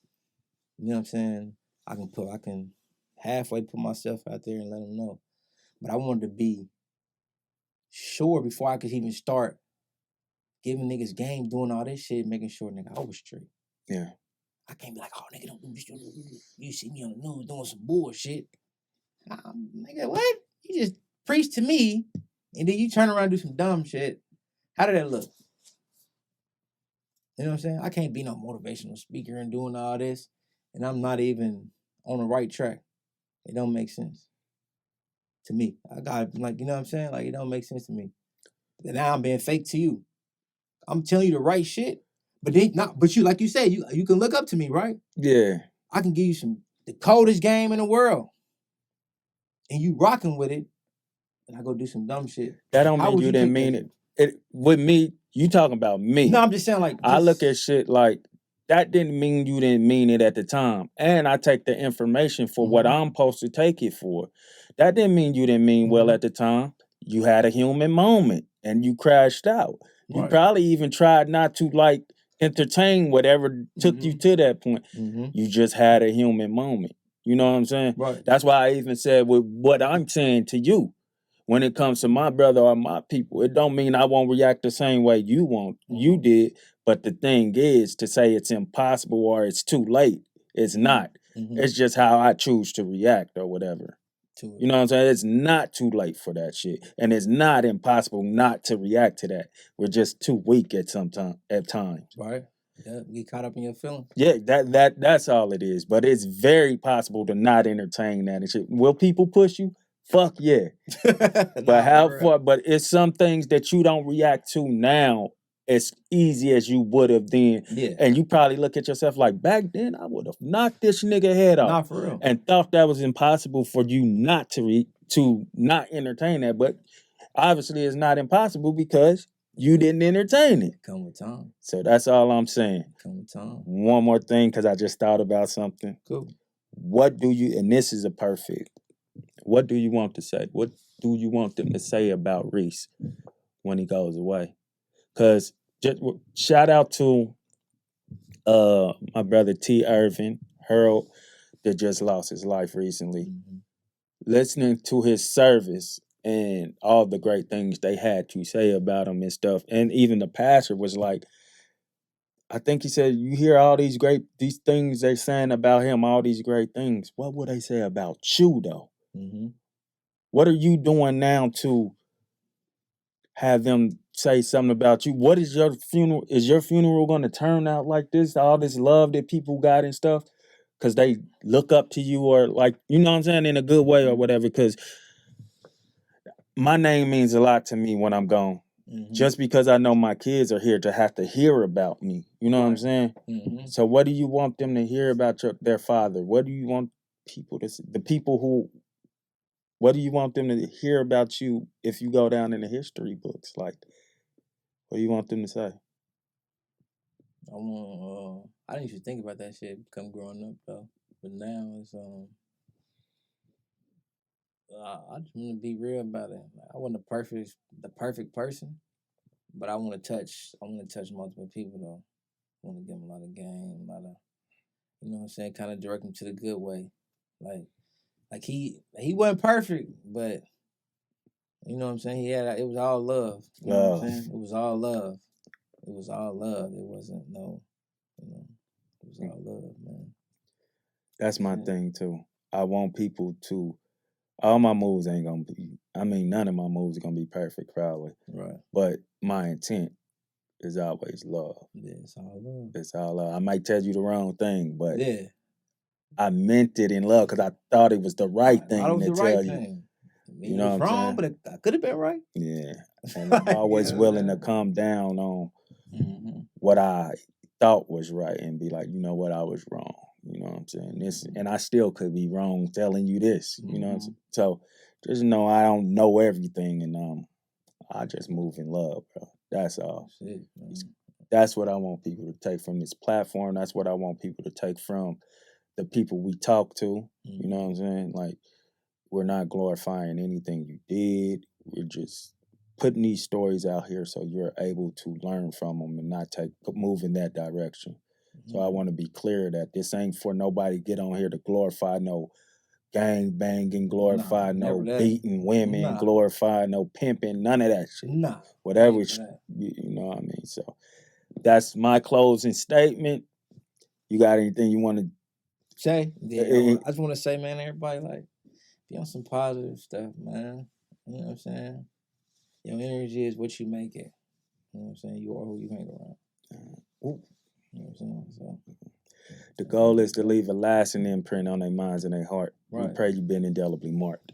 you know what I'm saying? I can halfway put myself out there and let them know. But I wanted to be sure before I could even start giving niggas game, doing all this shit, making sure, nigga, I was straight. Yeah. I can't be like, oh, nigga, don't do this. You see me on the news doing some bullshit. Nigga, what? You just preach to me, and then you turn around and do some dumb shit. How did that look? You know what I'm saying? I can't be no motivational speaker and doing all this, and I'm not even on the right track. It don't make sense to me. I got, like, you know what I'm saying? Like, it don't make sense to me. And now I'm being fake to you. I'm telling you the right shit, but you, like you said, you can look up to me, right? Yeah. I can give you the coldest game in the world, and you rocking with it, and I go do some dumb shit. That don't mean you didn't mean it. With me, you talking about me. No, I'm just saying, like, I look at shit like that didn't mean you didn't mean it at the time. And I take the information for what I'm supposed to take it for. That didn't mean you didn't mean well at the time. you had a human moment and you crashed out. You Right. probably even tried not to like entertain whatever took you to that point. You just had a human moment. You know what I'm saying? Right. That's why I even said with what I'm saying to you, when it comes to my brother or my people, it don't mean I won't react the same way you did. But the thing is, to say it's impossible or it's too late, it's not. It's just how I choose to react or whatever. You know what I'm saying? It's not too late for that shit. And it's not impossible not to react to that. We're just too weak at times. Right. Yeah, get caught up in your feelings. Yeah, that's all it is. But it's very possible to not entertain that and shit. Will people push you? Fuck yeah. But how far? But it's some things that you don't react to now as easy as you would have then. Yeah. And you probably look at yourself like, back then I would have knocked this nigga head off. Nah, for real. And thought that was impossible for you not to not entertain that. But obviously it's not impossible because you didn't entertain it. Come with time. So that's all I'm saying. Come with time. One more thing, because I just thought about something. Cool. What do you, and this is a perfect, what do you want to say? What do you want them to say about Reese when he goes away? Because shout out to my brother T. Irvin, Harold, that just lost his life recently. Listening to his service and all the great things they had to say about him and stuff. And even the pastor was like, I think he said, you hear all these things they're saying about him, all these great things. What would they say about you, though? What are you doing now to have them say something about you? What is your funeral? Is your funeral going to turn out like this? All this love that people got and stuff? Because they look up to you or like, you know what I'm saying, in a good way or whatever. Because my name means a lot to me when I'm gone. Just because I know my kids are here to have to hear about me. You know what I'm saying? So what do you want them to hear about their father? What do you want people to, the people who, what do you want them to hear about you if you go down in the history books? Like, what do you want them to say? I didn't even think about that shit come growing up though. But now it's I just want to be real about it. I wasn't the perfect person, but I want to touch multiple people though. I want to give them a lot of game, a lot of, you know what I'm saying, kind of direct them to the good way. Like he wasn't perfect, but you know what I'm saying. It was all love. You know what I'm saying? It was all love. It was all love. It wasn't no, you know. It was all love, man. That's my thing too. I want people to. All my moves ain't gonna be. I mean, none of my moves are gonna be perfect, probably. Right. But my intent is always love. Yeah, it's all love. It's all love. I might tell you the wrong thing, but yeah, I meant it in love because I thought it was the right thing to tell right you. Thing. I mean, You know it was what I'm wrong, saying? but I could have been right. Yeah, and I'm always willing to come down on what I thought was right and be like, you know what, I was wrong. You know what I'm saying? This, and I still could be wrong telling you this. You know what I'm saying? So just know I don't know everything, and I just move in love, bro. That's all. Shit, that's what I want people to take from this platform. That's what I want people to take from the people we talk to. You know what I'm saying? Like, we're not glorifying anything you did. We're just putting these stories out here so you're able to learn from them and not move in that direction. So I want to be clear that this ain't for nobody get on here to glorify no gang banging, glorify no beating women, glorify no pimping, none of that shit. Whatever, you know what I mean? So that's my closing statement. You got anything you want to say? Yeah, I just want to say, man, everybody, like, be on some positive stuff, man. You know what I'm saying? Your energy is what you make it. You know what I'm saying? You are who you hang around. You know what I'm saying? So the goal is to leave a lasting imprint on their minds and their heart. Right. We pray you've been indelibly marked.